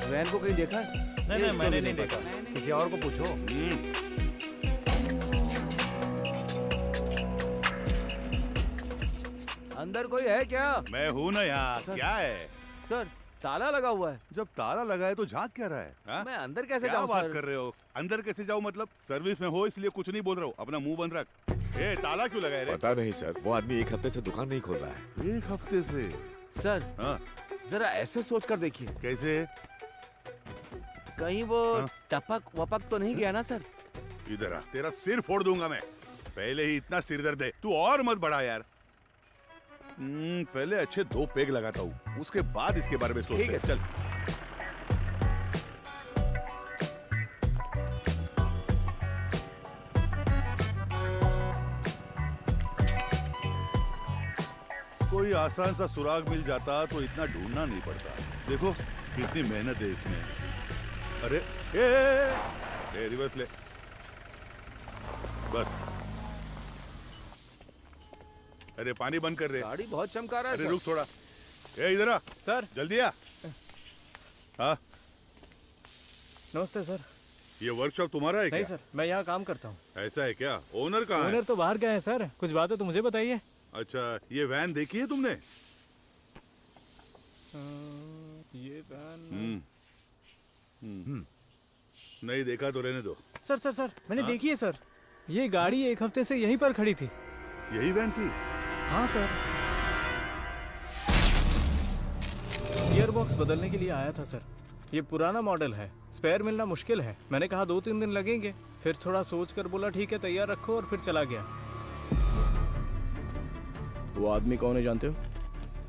इस वैन को कहीं देखा है? नहीं मैंने नहीं देखा। किसी और को पूछो। अंदर कोई है क्या? मैं हूँ ना यहाँ। क्या है सर, ताला लगा हुआ है। जब ताला लगा है तो झांक क्या रहा है? हा? मैं अंदर कैसे क्या जाऊँ बात सर? कर रहे हो? अंदर कैसे जाऊँ मतलब? सर्विस में हो इसलिए कुछ नहीं बोल रहा हूँ। अपना मुंह बंद रख। ए, ताला क्यों लगा है रे? पता नहीं सर, वो आदमी 1 हफ्ते से दुकान नहीं खोल रहा है। 1 हफ्ते से? सर, हाँ। जरा ऐसे सोच कर देखिए। कैसे? कहीं वो हाँ? टपक वपक तो नहीं गया ना सर? इधर आ, तेरा सिर फोड़ दूंगा मैं। पहले ही इतना सिर दर्द है, तू और मत बढ़ा यार। पहले अच्छे 2 पेग लगाता हूँ, उसके बाद इसके बारे में सोचते हैं। चल। कोई आसान सा सुराग मिल जाता तो इतना ढूंढना नहीं पड़ता। देखो कितनी मेहनत है इसमें। अरे ए, रिवर्स ले बस। अरे पानी बंद कर रहे। गाड़ी बहुत चमका रहा है। अरे सर। रुक थोड़ा। ए इधर आ सर। जल्दी आ। हाँ नमस्ते सर। ये वर्कशॉप तुम्हारा है क्या? नहीं सर, मैं यहाँ काम करता हूँ। ऐसा है क्या? ओनर कहाँ है? ओनर तो बाहर गए हैं सर। कुछ बात है तो मुझे बताइए। अच्छा, ये वैन देखी है तुमने? ये वैन नहीं देखा तो रहने दो। सर मैंने देखी है सर। ये गाड़ी 1 हफ्ते से यहीं पर खड़ी थी। यही वैन थी? हाँ सर। गियर बॉक्स बदलने के लिए आया था सर। ये पुराना मॉडल है, स्पेयर मिलना मुश्किल है। मैंने कहा 2-3 दिन लगेंगे। फिर थोड़ा सोच कर बोला ठीक है तैयार रखो, और फिर चला गया। वो आदमी कौन है जानते हो?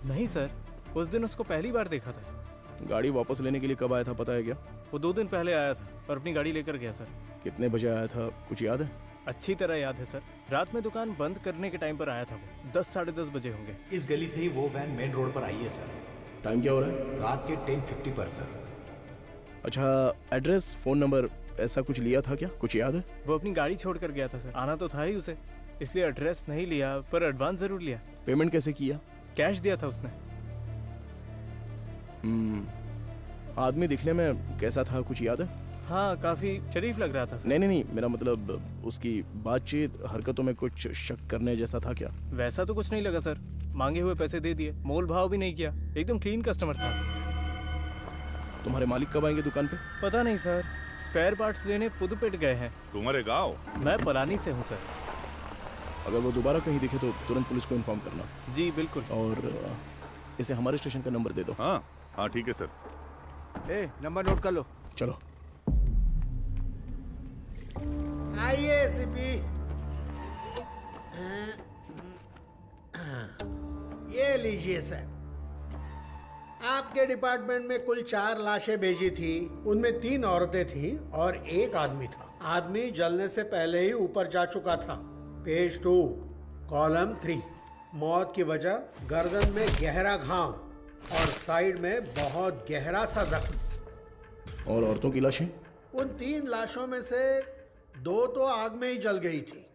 नहीं सर, उस दिन उसको पहली बार देखा था। गाड़ी वापस लेने के लिए कब आया था पता है क्या? वो 2 दिन पहले आया था और अपनी गाड़ी लेकर गया सर। कितने बजे आया था कुछ याद है? अच्छी तरह याद है सर। रात में दुकान बंद करने के टाइम पर आया था वो। 10-10:30 बजे होंगे। इस गली से ही वो वैन मेन रोड पर आई है सर। टाइम क्या हो रहा है? रात के 10:50 पर सर। अच्छा, एड्रेस, फोन नंबर ऐसा कुछ लिया था क्या? कुछ याद है? वो अपनी गाड़ी छोड़ कर गया था सर। आना तो था ही उसे, इसलिए एड्रेस नहीं लिया, पर एडवांस जरूर लिया। पेमेंट कैसे किया? कैश दिया था उसने। आदमी दिखने में कैसा था कुछ याद है? हाँ, काफी शरीफ लग रहा था सर। नहीं, मेरा मतलब उसकी बातचीत, हरकतों में कुछ शक करने जैसा था क्या? वैसा तो कुछ नहीं लगा सर। मांगे हुए पैसे दे दिए, मोल भाव भी नहीं किया। एकदम क्लीन कस्टमर था। तुम्हारे मालिक कब आएंगे दुकान पे? पता नहीं सर, स्पेयर पार्ट्स लेने पुदुपेट गए हैं। तुम्हारे गाँव? मैं पलानी से हूँ सर। अगर वो दोबारा कहीं दिखे तो तुरंत पुलिस को इन्फॉर्म करना। जी बिल्कुल। और इसे हमारे स्टेशन का नंबर दे दो। हाँ ठीक है सर। ए, नंबर नोट कर लो। चलो। आइए एसीपी। ये लीजिए सर। आपके डिपार्टमेंट में कुल 4 लाशें भेजी थी। उनमें 3 औरतें थीं और 1 आदमी था। आदमी जलने से पहले ही ऊपर जा चुका था। Page 2, column 3। मौत की वजह गर्दन में गहरा घाव और साइड में बहुत गहरा सा जख्म। और औरतों की लाशें? उन 3 लाशों में से 2 तो आग में ही जल गई थी।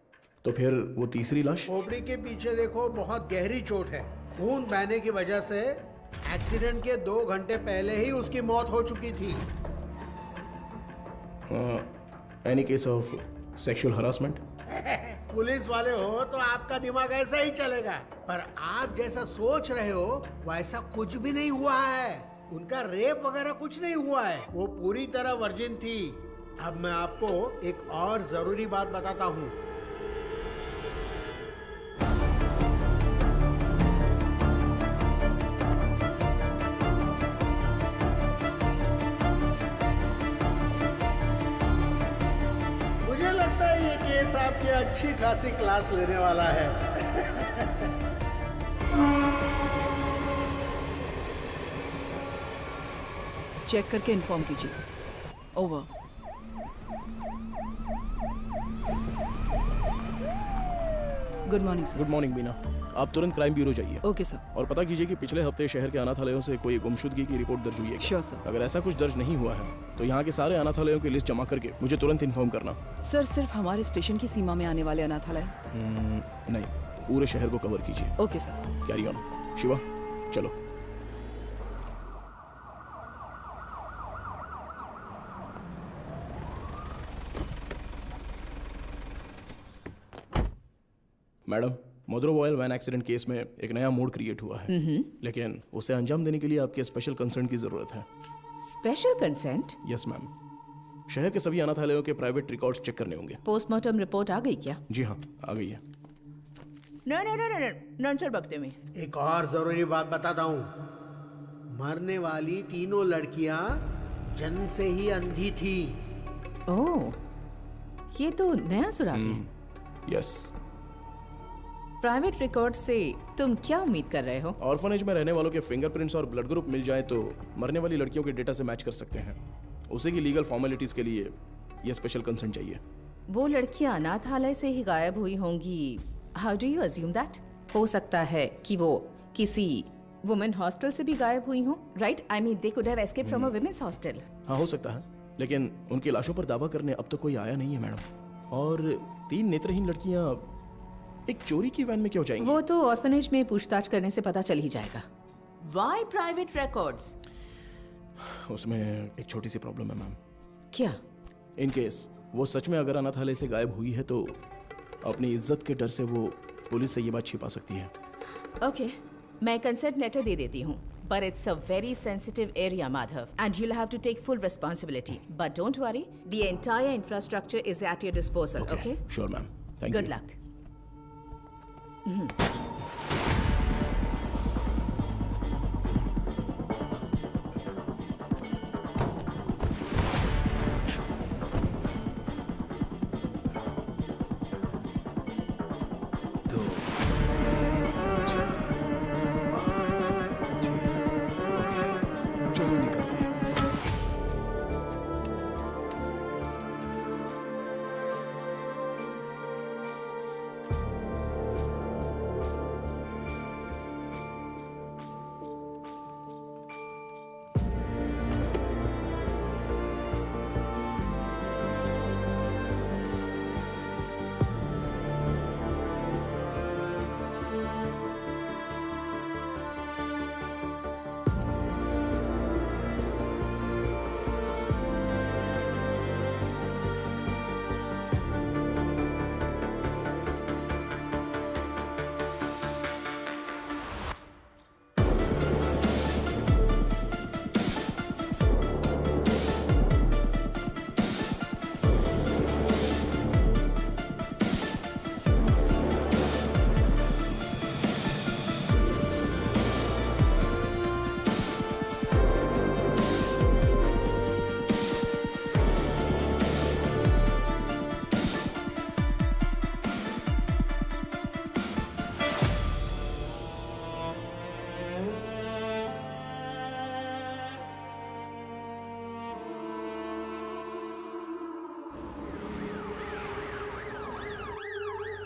तो फिर वो तीसरी लाश? खोपड़ी के पीछे देखो, बहुत गहरी चोट है। खून बहने की वजह से एक्सीडेंट के 2 घंटे पहले ही उसकी मौत हो चुकी थी। Any case of sexual harassment? Police वाले हो तो आपका दिमाग ऐसा ही चलेगा, पर आप जैसा सोच रहे हो वैसा कुछ भी नहीं हुआ है। उनका रेप वगैरह कुछ नहीं हुआ है। वो पूरी तरह वर्जिन थी। अब मैं आपको एक और जरूरी बात बताता हूँ। मुझे लगता है ये केस आपकी अच्छी खासी क्लास लेने वाला है। चेक करके इन्फॉर्म कीजिए। Over. Good morning sir. Good morning Beena. आप तुरंत क्राइम ब्यूरो जाइए। Okay sir. और पता कीजिए कि पिछले हफ्ते शहर के अनाथालयों से कोई गुमशुदगी की रिपोर्ट दर्ज हुई है। Sure sir. अगर ऐसा कुछ दर्ज नहीं हुआ है तो यहाँ के सारे अनाथालयों की लिस्ट जमा करके मुझे तुरंत इन्फॉर्म करना। सर, सिर्फ हमारे स्टेशन की सीमा में आने वाले अनाथालय? नहीं, पूरे शहर को कवर कीजिए। Okay sir. Carry on. Shiva चलो। मैडम, मोद्रो ऑयल वैन एक्सीडेंट केस में एक नया मोड क्रिएट हुआ है, लेकिन उसे अंजाम देने के लिए आपके स्पेशल कंसर्न की जरूरत है। Special consent? Yes ma'am. शहर के सभी अनाथालयों के प्राइवेट रिकॉर्ड्स चेक करने होंगे। पोस्टमार्टम रिपोर्ट आ गई क्या? जी हाँ, आ गई है। नंतर बकते में एक और जरूरी बात बताता हूँ, मरने वाली तीनों लड़कियां जन्म से ही अंधी थी। ओह, ये तो नया सुराग है। यस। प्राइवेट रिकॉर्ड से तुम क्या उम्मीद कर रहे हो? ऑर्फनेज में रहने वालों के फिंगरप्रिंट्स और ब्लड ग्रुप मिल जाए तो मरने वाली लड़कियों के डेटा से मैच कर सकते हैं। उसी की लीगल फॉर्मेलिटीज के लिए ये स्पेशल कंसर्न चाहिए। वो लड़कियां अनाथालय से ही गायब हुई होंगी। How do you assume that? हो सकता है कि वो किसी वुमेन हॉस्टल से भी गायब हुई हों, right? I mean they could have escaped from a women's hostel. हाँ, हो सकता है, लेकिन उनकी लाशों पर दावा करने अब तक कोई आया नहीं है मैडम। और 3 नेत्रहीन लड़कियां एक चोरी की वैन में क्यों जाएंगी? वो तो ऑर्फनेज में पूछताछ करने से पता चल ही जाएगा। Why private records? उसमें एक छोटी सी प्रॉब्लम है मैम। क्या? इन केस वो सच में अगर अनाथालय से गायब हुई है तो अपनी इज्जत के डर से वो पुलिस से ये बात छिपा सकती है। ओके, मैं कंसेंट लेटर दे देती हूँ, but it's a very sensitive area, Madhav, and you'll have to take full responsibility. But don't worry, the entire infrastructure is at your disposal, okay? Sure ma'am, thank you. Good luck. चलो निकलते हैं।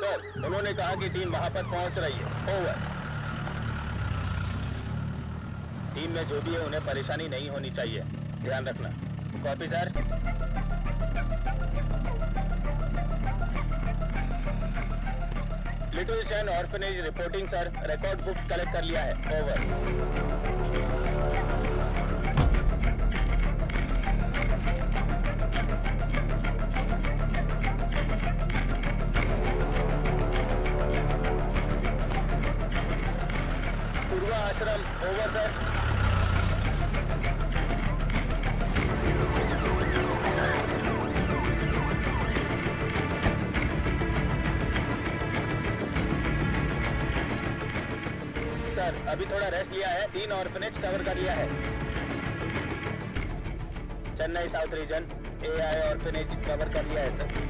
Sir, उन्होंने कहा कि team वहां पर पहुंच रही है। ओवर। टीम में जो भी है उन्हें परेशानी नहीं होनी चाहिए, ध्यान रखना। Copy sir. लिटिल शैन orphanage reporting sir, record books collect कर लिया है। ओवर। आश्रम। Over sir. सर, अभी थोड़ा रेस्ट लिया है, 3 ऑर्फनेज कवर कर लिया है। Chennai south region AI orphanage cover कर लिया है सर।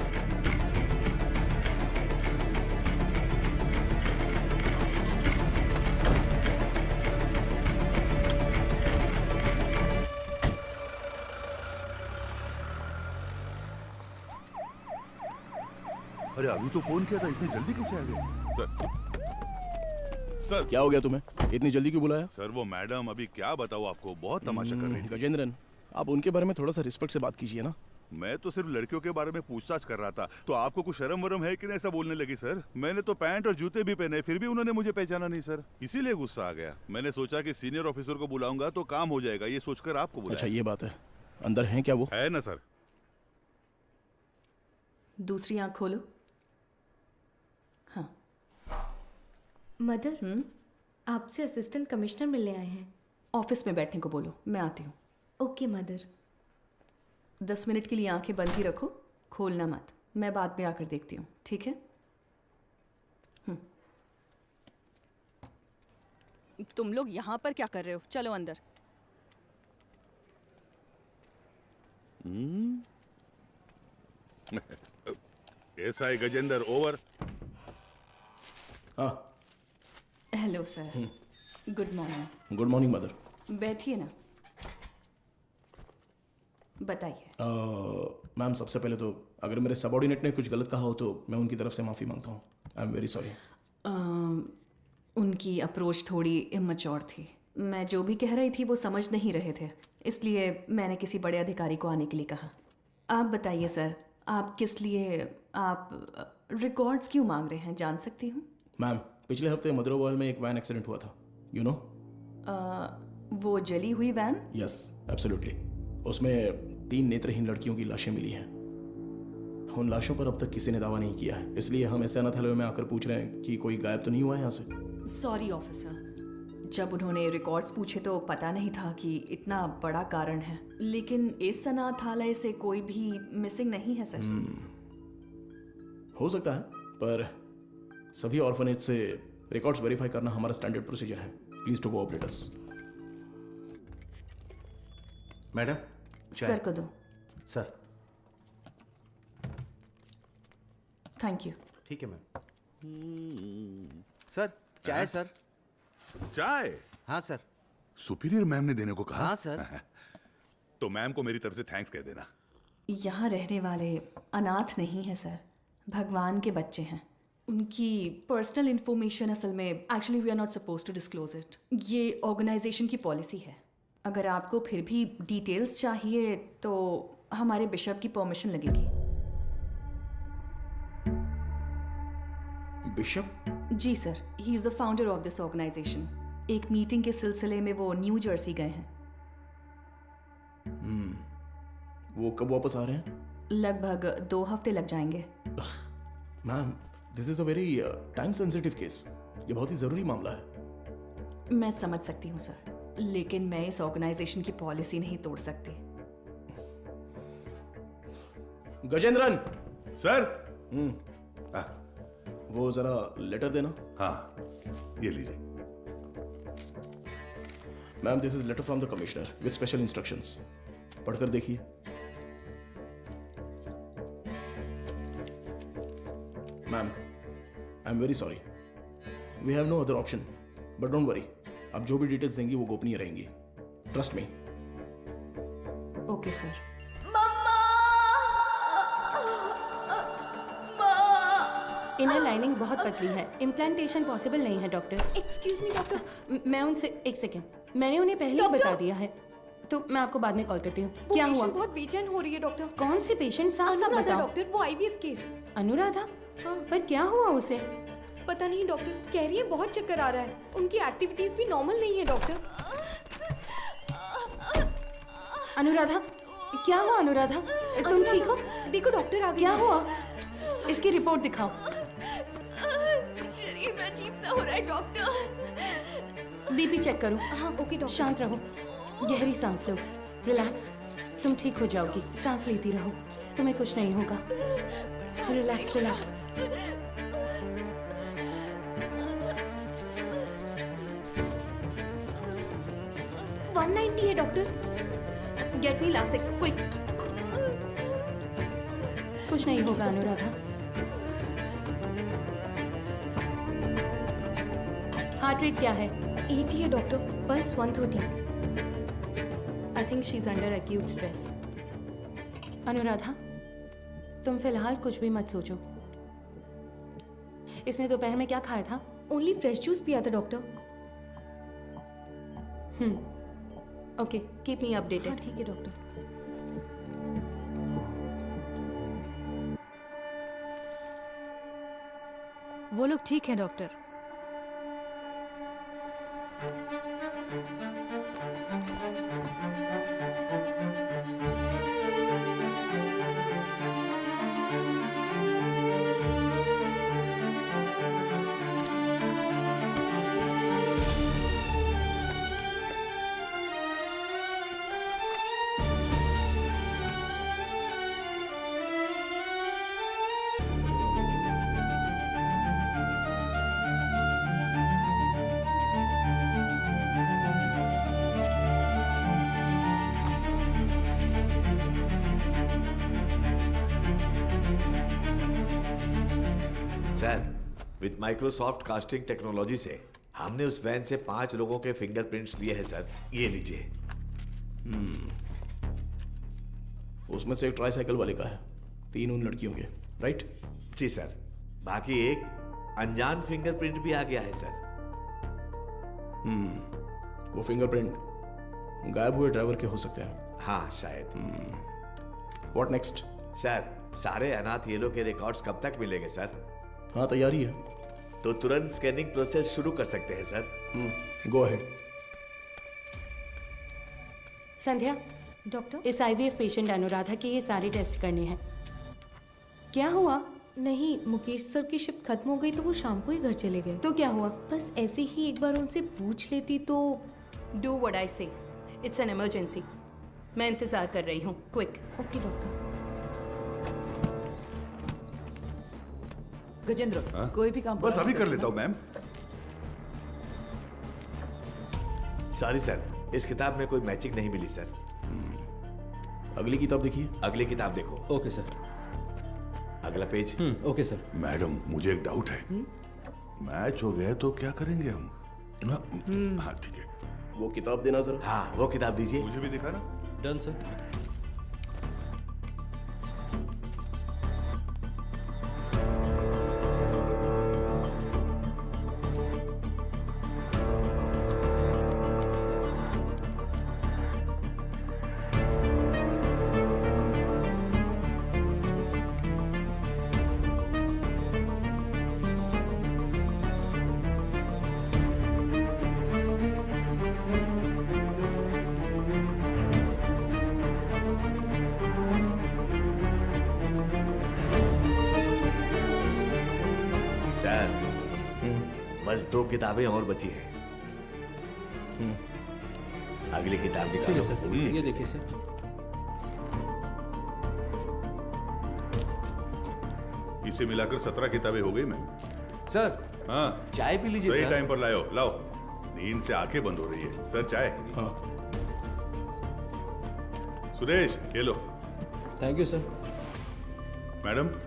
अरे अभी तो फोन किया था, इतनी जल्दी कैसे आ गए? सर क्या हो गया तुम्हें? इतनी जल्दी क्यों बुलाया? सर वो मैडम अभी क्या बताऊँ आपको, बहुत तमाशा कर रही थी। गजेंद्रन, आप उनके बारे में थोड़ा सा रिस्पेक्ट से बात कीजिए ना। मैं तो सिर्फ लड़कियों के बारे में पूछताछ कर रहा था, तो आपको कुछ शर्म वरम है कि नहीं ऐसा बोलने लगी? सर मैंने तो पैंट और जूते भी पहने, फिर भी उन्होंने मुझे पहचाना नहीं सर, इसीलिए गुस्सा आ गया। मैंने सोचा कि सीनियर ऑफिसर को बुलाऊंगा तो काम हो जाएगा, ये सोचकर आपको बुलाया। अच्छा ये बात है, अंदर हैं क्या वो? है ना सर। दूसरी आंख खोलो। हाँ। मदर, आपसे असिस्टेंट कमिश्नर मिलने आए हैं। ऑफिस में बैठने को बोलो, मैं आती हूँ। Okay mother. 10 मिनट के लिए आंखें बंद ही रखो, खोलना मत। मैं बाद में आकर देखती हूँ, ठीक है? तुम लोग यहाँ पर क्या कर रहे हो? चलो अंदर। SI Gajendra, over. हाँ, hello sir, good morning. Good morning mother. बैठिए ना, बताइए। मैम, सबसे पहले तो अगर मेरे सबॉर्डिनेट ने कुछ गलत कहा हो तो मैं उनकी तरफ से माफ़ी मांगता हूँ। I am very sorry. उनकी अप्रोच थोड़ी इमैच्योर थी। मैं जो भी कह रही थी वो समझ नहीं रहे थे, इसलिए मैंने किसी बड़े अधिकारी को आने के लिए कहा। आप बताइए सर, आप किस लिए आप रिकॉर्ड्स क्यों मांग रहे हैं, जान सकती हूँ? मैम, पिछले हफ्ते मदरोवाल में एक वैन एक्सीडेंट हुआ था, यू नो। वो जली हुई वैन? Yes, absolutely. उसमें 3 नेत्रहीन लड़कियों की लाशें मिली हैं। उन लाशों पर अब तक किसी ने दावा नहीं किया है, इसलिए हम ऐसे अनाथालय में आकर पूछ रहे हैं कि कोई गायब तो नहीं हुआ है यहाँ से। सॉरी ऑफिसर, जब उन्होंने रिकॉर्ड्स पूछे तो पता नहीं था कि इतना बड़ा कारण है, लेकिन इस अनाथालय से कोई भी मिसिंग नहीं है सर। हो सकता है, पर सभी ऑर्फनेज से रिकॉर्ड्स वेरीफाई करना हमारा स्टैंडर्ड प्रोसीजर है। Please to cooperate us. Madam, sir को दो। सर। Thank you. ठीक है मैम। सर, चाय सर। चाय? हाँ सर। सुपीरियर मैम ने देने को कहा? हाँ सर। तो मैम को मेरी तरफ से थैंक्स कह देना। यहाँ रहने वाले अनाथ नहीं हैं सर, भगवान के बच्चे हैं। उनकी पर्सनल इंफॉर्मेशन असल में actually we are not suppose to disclose it. ये ऑर्गेनाइजेशन की पॉलिसी है। अगर आपको फिर भी डिटेल्स चाहिए तो हमारे बिशप की परमिशन लगेगी। बिशप? जी sir, he is the founder of this organisation. एक मीटिंग के सिलसिले में वो न्यू जर्सी गए हैं। वो कब वापस आ रहे हैं? लगभग 2 हफ्ते लग जाएंगे। Ma'am, this is a very time sensitive case. ये बहुत ही जरूरी मामला है। मैं समझ सकती हूँ सर, लेकिन मैं इस ऑर्गेनाइजेशन की पॉलिसी नहीं तोड़ सकती। गजेंद्रन सर। वो जरा लेटर देना। हाँ, ये लीजिए। Ma'am, this is letter from the commissioner with special instructions. पढ़कर देखिए। Ma'am, I am very sorry. We have no other option, but don't worry. आप जो भी डिटेल्स देंगी वो गोपनीय रहेंगी। Trust me. Okay sir. Inner lining बहुत पतली है, इम्प्लांटेशन पॉसिबल नहीं है डॉक्टर। Excuse me doctor. मैं उनसे एक सेकेंड, मैंने उन्हें पहले ही बता दिया है, तो मैं आपको बाद में कॉल करती हूँ। क्या हुआ? बहुत बेचैन हो रही है डॉक्टर। कौन सी पेशेंट? साफ साफ बताओ। डॉक्टर, वो आईवीएफ केस। अनुराधा? हाँ। पर क्या हुआ उसे? पता नहीं डॉक्टर, कह रही है बहुत चक्कर आ रहा है। उनकी एक्टिविटीज भी नॉर्मल नहीं है डॉक्टर। अनुराधा, क्या हुआ अनुराधा? तुम ठीक हो? देखो डॉक्टर आ गए। क्या हुआ? इसकी रिपोर्ट दिखाओ। शरीर में अजीब सा हो रहा है डॉक्टर। बीपी चेक करो। हाँ ओके डॉक्टर। शांत रहो, गहरी सांस लो, रिलैक्स। तुम ठीक हो जाओगी, सांस लेती रहो, तुम्हें कुछ नहीं होगा। Relax relax. है doctor. Get me Lasix quick. कुछ नहीं होगा अनुराधा। हार्ट रेट क्या है? 80 है doctor, pulse 130। I think she is under acute stress. Anuradha, तुम फिलहाल कुछ भी मत सोचो। इसने दोपहर में क्या खाया था? ओनली फ्रेश जूस पिया था doctor. Okay, keep me updated. हाँ ठीक है डॉक्टर। वो लोग ठीक हैं doctor. With Microsoft casting technology से हमने उस वैन से 5 लोगों के फिंगरप्रिंट्स लिए हैं सर। ये लीजिए। उसमें से एक ट्राईसाइकिल वाले का है, 3 उन लड़कियों के, राइट? जी सर। बाकी एक अनजान फिंगरप्रिंट भी आ गया है सर। वो फिंगरप्रिंट गायब हुए ड्राइवर के हो सकते हैं। हाँ शायद। What next? सर सारे अनाथ येलो के रिकॉर्ड्स कब तक मिलेंगे सर? हाँ तैयारी है। तो तुरंत स्कैनिंग प्रोसेस शुरू कर सकते हैं sir. Go ahead. Sandhya, doctor? इस आईवीएफ पेशेंट अनुराधा के ये सारे टेस्ट करने हैं। क्या हुआ? नहीं, मुकेश सर की शिफ्ट खत्म हो गई तो वो शाम को ही घर चले गए। तो क्या हुआ? बस ऐसे ही एक बार उनसे पूछ लेती तो। डू व्हाट आई से, इट्स एन इमरजेंसी। मैं इंतजार कर रही हूँ, क्विक। Okay doctor. गजेंद्र, कोई भी काम बस अभी कर लेता हूँ मैम। सॉरी सर, इस किताब में कोई मैचिंग नहीं मिली सर। अगली किताब देखिए। अगली किताब देखो। Okay sir. अगला पेज। Okay sir. मैडम मुझे एक डाउट है। मैच हो गया तो क्या करेंगे हम? हाँ ठीक है। वो किताब देना जरा। हाँ वो किताब दीजिए। मुझे भी दिखा ना। Done sir. सर बस 2 किताबें और बची हैं। अगली किताब ठीक निकालो। है सर, ये देखिए सर। इसे मिलाकर 17 किताबें हो गई मैम। सर हाँ चाय पी लीजिए सही सर। टाइम पर लाओ लाओ। नींद से आंखें बंद हो रही है। सर चाय। हाँ सुरेश ये लो। Thank you sir. Madam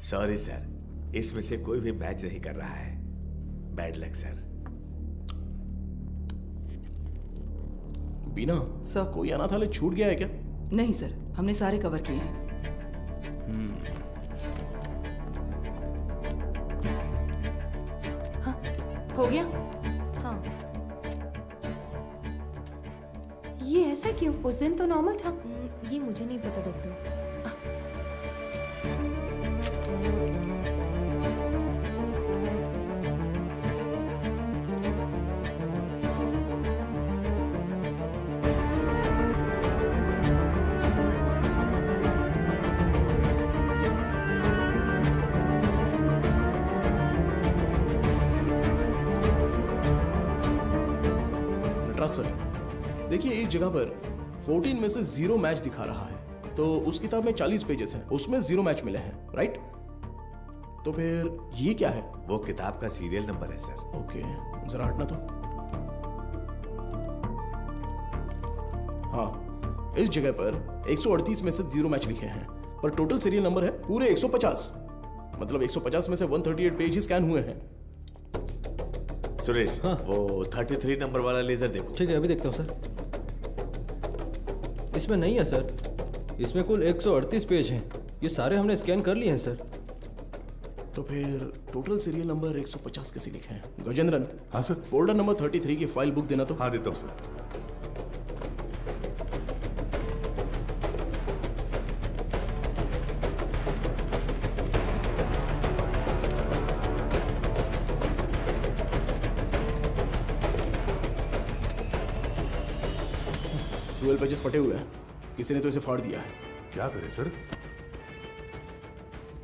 sorry sir, इसमें से कोई भी मैच नहीं कर रहा है। Bad luck sir. Beena sir, कोई अनाथालय छूट गया है क्या? नहीं सर, हमने सारे कवर किए हैं। हाँ, हो गया? हाँ। ये ऐसा क्यों? उस दिन तो नॉर्मल था। ये मुझे नहीं पता डॉक्टर। नटराज सर, देखिए एक जगह पर 14 में से 0 मैच दिखा रहा है, तो उस किताब में 40 पेजेस हैं, उसमें 0 मैच मिले हैं, राइट? तो फिर ये क्या है? वो किताब का सीरियल नंबर है सर। ओके, जरा हटना तो। हाँ, इस जगह पर 138 में से 0 मैच लिखे हैं, पर टोटल सीरियल नंबर है पूरे 150। मतलब 150 में से 138 पेज ही स्कैन हुए हैं। सुरेश हाँ। वो 33 नंबर वाला लेजर देखो। ठीक है, अभी देखता हूँ सर। इसमें नहीं है सर, इसमें कुल 138 पेज हैं। ये सारे हमने स्कैन कर लिए हैं सर। तो फिर टोटल सीरियल नंबर 150 कैसे लिखे हैं? गजेंद्रन, हाँ सर। फोल्डर नंबर 33 की फाइल बुक देना तो। हाँ देता हूँ सर। ट्वेल्व पेजेस फटे हुए हैं, किसी ने तो इसे फाड़ दिया है। क्या करें सर?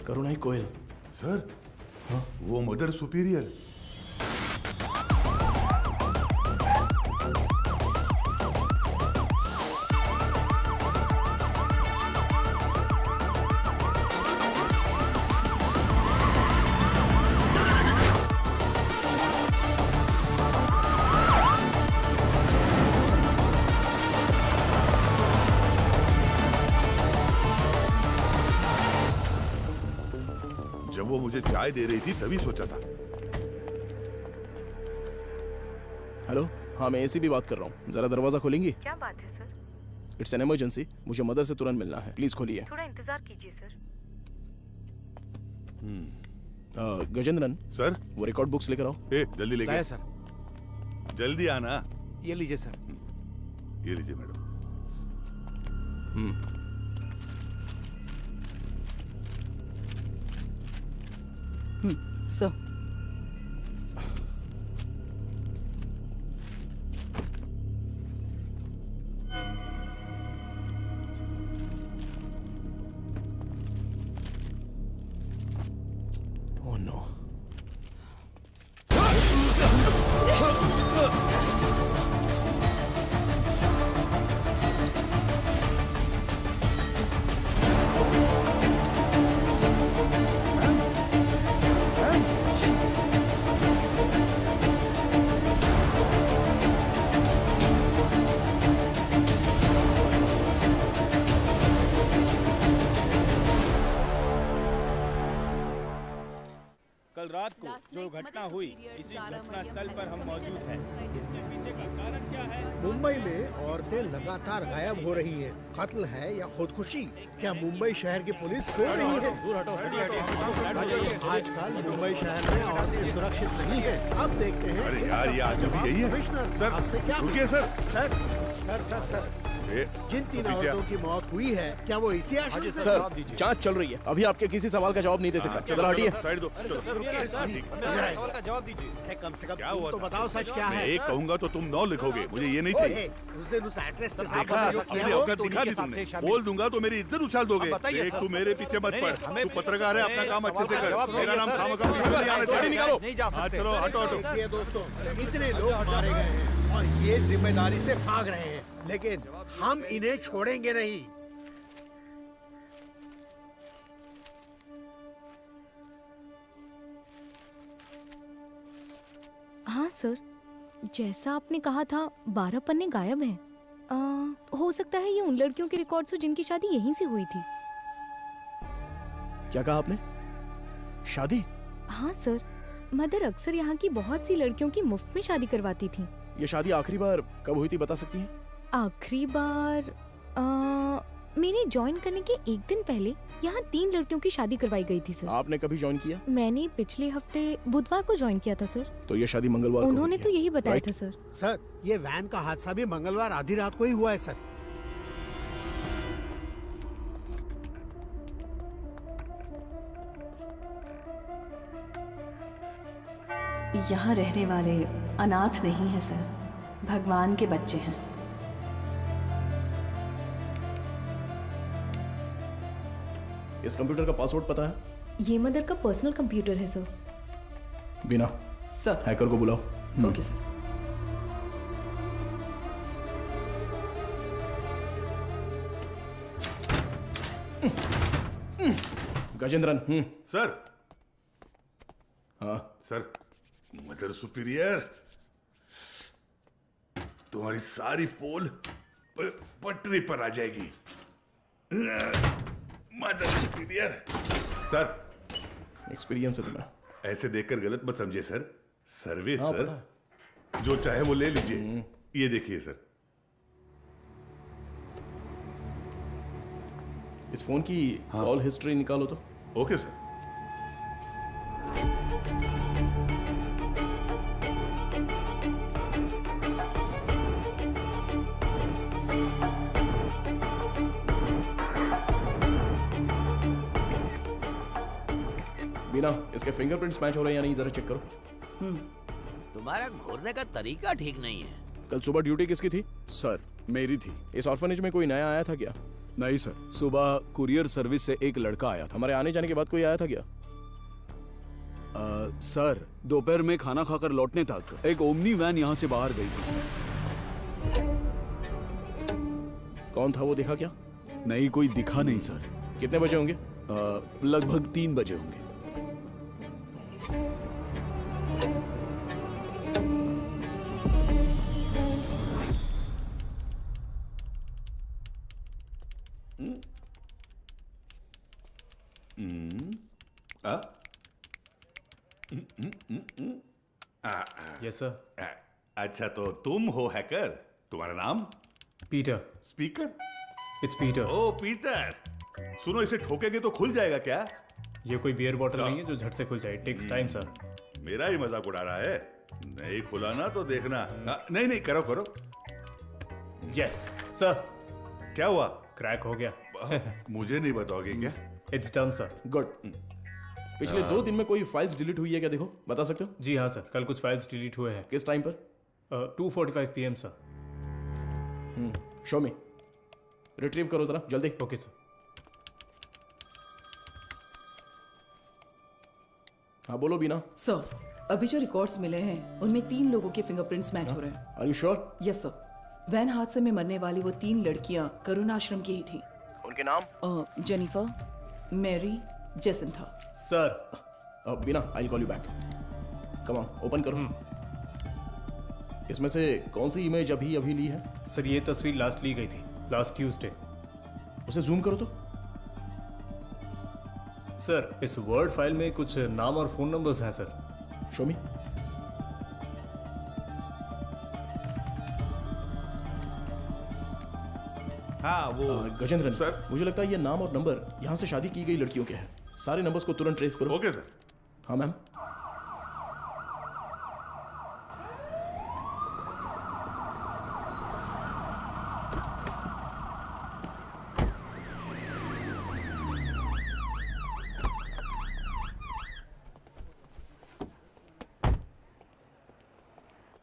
करुणाई कोयल। सर हाँ? वो मदर सुपीरियर। मुझे चाय दे रही थी तभी सोचा था। हेलो, हाँ मैं एसी भी बात कर रहा हूँ, जरा दरवाजा खोलेंगी? क्या बात है सर? इट्स एन इमरजेंसी, मुझे मदर से तुरंत मिलना है, प्लीज खोलिए। थोड़ा इंतजार कीजिए सर। गजेंद्रन सर, वो रिकॉर्ड बुक्स लेकर आओ। जल्दी लेके सर। जल्दी आना। ये लीजिए सर। ये लीजिए मैडम। Sir oh no. कल रात को जो घटना हुई, इसी घटना स्थल पर हम मौजूद हैं। इसके पीछे का कारण क्या है? मुंबई में औरतें लगातार गायब हो रही हैं। कत्ल है या खुदकुशी? क्या मुंबई शहर की पुलिस सो रही है? आजकल मुंबई शहर में औरतें सुरक्षित नहीं है। अब देखते हैं अरे इन यार, सब ये का आदमी जवाब यही है। कमिश्नर सर, साहब से क्या रुकिए sir. Sir sir sir sir जिन तीन औरतों की मौत हुई है, क्या वो इसी आशय से? सर, जांच चल रही है, अभी आपके किसी सवाल का जवाब नहीं दे सकता। जरा हटिए। साइड दो। चलो। सवाल का जवाब दीजिए। कम से कम क्या तुम हुआ तो था? बताओ सच क्या मैं है? एक कहूंगा तो तुम 9 लिखोगे, मुझे ये नहीं चाहिए। उस दिन उस एक्ट्रेस के साथ देखा, जो किया अपनी वो औकात दिखा दी तुमने। बोल दूंगा तो मेरी इज्जत उछाल दोगे। देख, तू मेरे पीछे मत पड़। तू पत्रकार है, अपना काम अच्छे से कर। मेरा नाम खामखा पीछे नहीं आना चाहिए। हाँ, चलो हटो हटो। देखिए दोस्तों, इतने लोग मारे गए हैं और ये जिम्मेदारी से भाग रहे हैं, लेकिन हम इन्हें छोड़ेंगे नहीं। हाँ सर, जैसा आपने कहा था 12 पन्ने गायब हैं। हो सकता है ये उन लड़कियों के रिकॉर्ड्स हो जिनकी शादी यहीं से हुई थी। क्या कहा आपने? शादी? हाँ सर, मदर अक्सर यहाँ की बहुत सी लड़कियों की मुफ्त में शादी करवाती थी। ये शादी आखिरी बार कब हुई थी, बता सकती हैं? आखिरी बार मेरे ज्वाइन करने के एक दिन पहले यहाँ 3 लड़कियों की शादी करवाई गई थी सर। आपने कभी ज्वाइन किया? मैंने पिछले हफ्ते बुधवार को ज्वाइन किया था सर। तो ये शादी मंगलवार को उन्होंने हुई तो है, यही बताया राइट? था सर। सर, ये वैन का हादसा भी मंगलवार आधी रात को ही हुआ है सर। यहाँ रहने वाले अनाथ नहीं है सर, भगवान के बच्चे हैं। इस कंप्यूटर का पासवर्ड पता है? ये मदर का पर्सनल कंप्यूटर है सर। बिना सर हैकर को बुलाओ। Okay sir. गजेंद्रन। सर। हाँ सर, मदर सुपीरियर, तुम्हारी सारी पोल पटरी पर आ जाएगी। Mother superior. सर, एक्सपीरियंस है तुम्हें। ऐसे देखकर गलत मत समझिए सर। सर्विस हाँ, सर, पता जो चाहे वो ले लीजिए। ये देखिए सर। इस फोन की कॉल हिस्ट्री निकालो तो। Okay sir. बिना इसके फिंगरप्रिंट्स मैच हो रहे हैं या नहीं, जरा चेक करो। तुम्हारा घूरने का तरीका ठीक नहीं है। कल सुबह ड्यूटी किसकी थी? सर, मेरी थी। इस ऑर्फनेज में कोई नया आया था क्या? नहीं सर, सुबह कुरियर सर्विस से एक लड़का आया था। हमारे आने जाने के बाद कोई आया था क्या? सर, दोपहर में खाना खाकर लौटने तक एक ओमनी वैन यहाँ से बाहर गई थी सर। कौन था वो, देखा क्या? नहीं, कोई दिखा नहीं सर। कितने बजे होंगे? लगभग 3 बजे होंगे। Yes sir. अच्छा, तो तुम हो हैकर? तुम्हारा नाम? Peter. Speaker? It's Peter. Oh Peter, सुनो, इसे ठोकेंगे तो खुल जाएगा क्या? ये कोई बियर बॉटल नहीं है जो झट से खुल जाए। Takes time sir. मेरा ही मजाक उड़ा रहा है? नहीं खुला ना तो देखना। नहीं नहीं, करो करो। Yes sir. क्या हुआ? क्रैक हो गया। मुझे नहीं बताओगे क्या? It's done sir. गुड। पिछले 2 दिन में कोई फाइल्स डिलीट हुई है क्या, देखो बता सकते हो? जी हाँ सर, कल कुछ फाइल्स डिलीट हुए हैं। किस टाइम पर? 2:45 PM सर। शो मी। रिट्रीव करो जरा जल्दी। Okay sir. हाँ बोलो बीना। सर, अभी जो रिकॉर्ड्स मिले हैं उनमें 3 लोगों के फिंगरप्रिंट्स मैच हो रहे हैं। Are you sure? Yes sir. Van हादसे में मरने वाली वो 3 लड़कियां करुण आश्रम की ही थी। उनके नाम? Jennifer, Mary, Jacintha. Sir Beena, I call you back. Come on, open करो। इसमें से कौन सी इमेज अभी ली है? सर ये तस्वीर लास्ट ली गई थी, लास्ट ट्यूसडे। उसे जूम करो तो। सर इस वर्ड फाइल में कुछ नाम और फोन नंबर्स हैं सर। शो मी। हाँ वो गजेंद्रन सर, मुझे लगता है ये नाम और नंबर यहाँ से शादी की गई लड़कियों के हैं। सारे नंबर्स को तुरंत ट्रेस करो। Okay sir. हाँ मैम।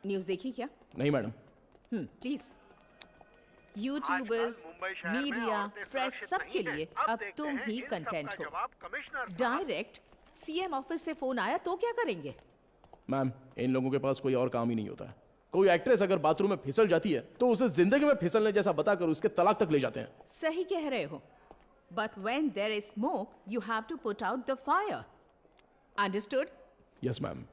न्यूज़ देखी क्या? नहीं madam. Please. YouTubers, media, press, सबके लिए अब तुम ही कंटेंट हो। डायरेक्ट सीएम ऑफिस से फोन आया तो क्या करेंगे? मैम, इन लोगों के पास कोई और काम ही नहीं होता है। कोई एक्ट्रेस अगर बाथरूम में फिसल जाती है तो उसे जिंदगी में फिसलने जैसा बताकर उसके तलाक तक ले जाते हैं। सही कह रहे हो। But when there is smoke you have to put out the fire. Understood? Yes ma'am.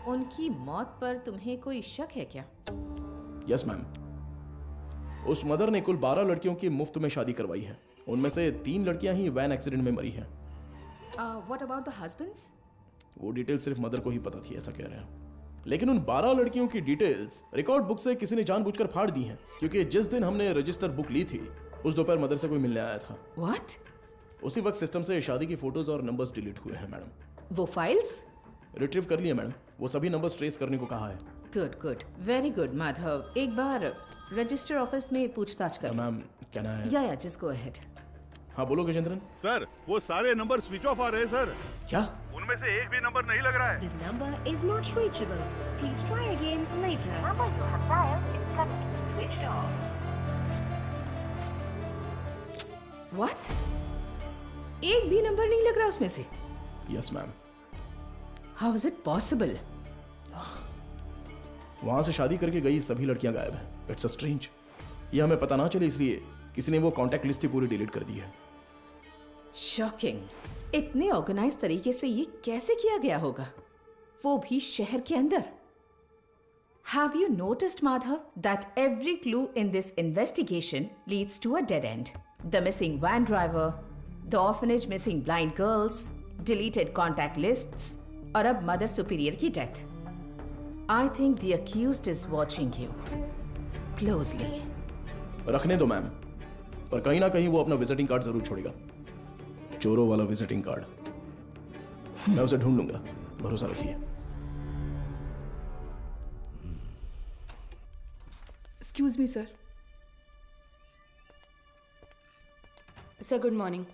उनकी मौत पर तुम्हें कोई शक है क्या? Yes ma'am. उस मदर ने कुल 12 लड़कियों की मुफ्त में शादी करवाई है। उनमें से 3 लड़कियां ही वैन एक्सीडेंट में मरी हैं। What about the husbands? वो डिटेल सिर्फ मदर को ही पता थी, ऐसा कह रहे हैं। लेकिन उन 12 लड़कियों की डिटेल्स रिकॉर्ड बुक से किसी ने जानबूझकर फाड़ दी हैं, क्योंकि जिस दिन हमने रजिस्टर बुक ली थी उस दोपहर मदर से कोई मिलने आया था। व्हाट? उसी वक्त सिस्टम से शादी की फोटोज और नंबर्स डिलीट हुए हैं मैडम। वो फाइल्स रिट्रीव कर लिए मैडम। वो सभी नंबर्स ट्रेस करने को कहा है। Good good, very good Madhav. एक बार रजिस्टर ऑफिस में पूछताछ कर। मैम कहना है। या जस्ट गो अहेड। हाँ बोलो गजेंद्रन। सर वो सारे नंबर स्विच ऑफ आ रहे हैं सर। क्या? उनमें से एक भी नंबर नहीं लग रहा है। The number is not reachable. Please try again later. Number you have dialed is currently switched off. What? एक भी नंबर नहीं लग रहा उसमें से? Yes ma'am. How is it possible? वहां से शादी करके गई सभी लड़कियां गायब हैं। It's strange. ये हमें पता ना चले इसलिए किसी ने वो कांटेक्ट लिस्ट ही पूरी डिलीट कर दी है। शॉकिंग। इतने ऑर्गेनाइज तरीके से ये कैसे किया गया होगा, वो भी शहर के अंदर? Have you noticed, Madhav, that every clue in this investigation leads to a dead end? The missing van driver, the orphanage missing blind girls, deleted contact lists, और अब मदर सुपीरियर की death. I think the accused is watching you closely. रखने दो ma'am, पर कहीं ना कहीं वो अपना विजिटिंग कार्ड जरूर छोड़ेगा। चोरों वाला विजिटिंग कार्ड। मैं उसे ढूंढ लूंगा, भरोसा रखिए। Excuse me sir. Sir good morning.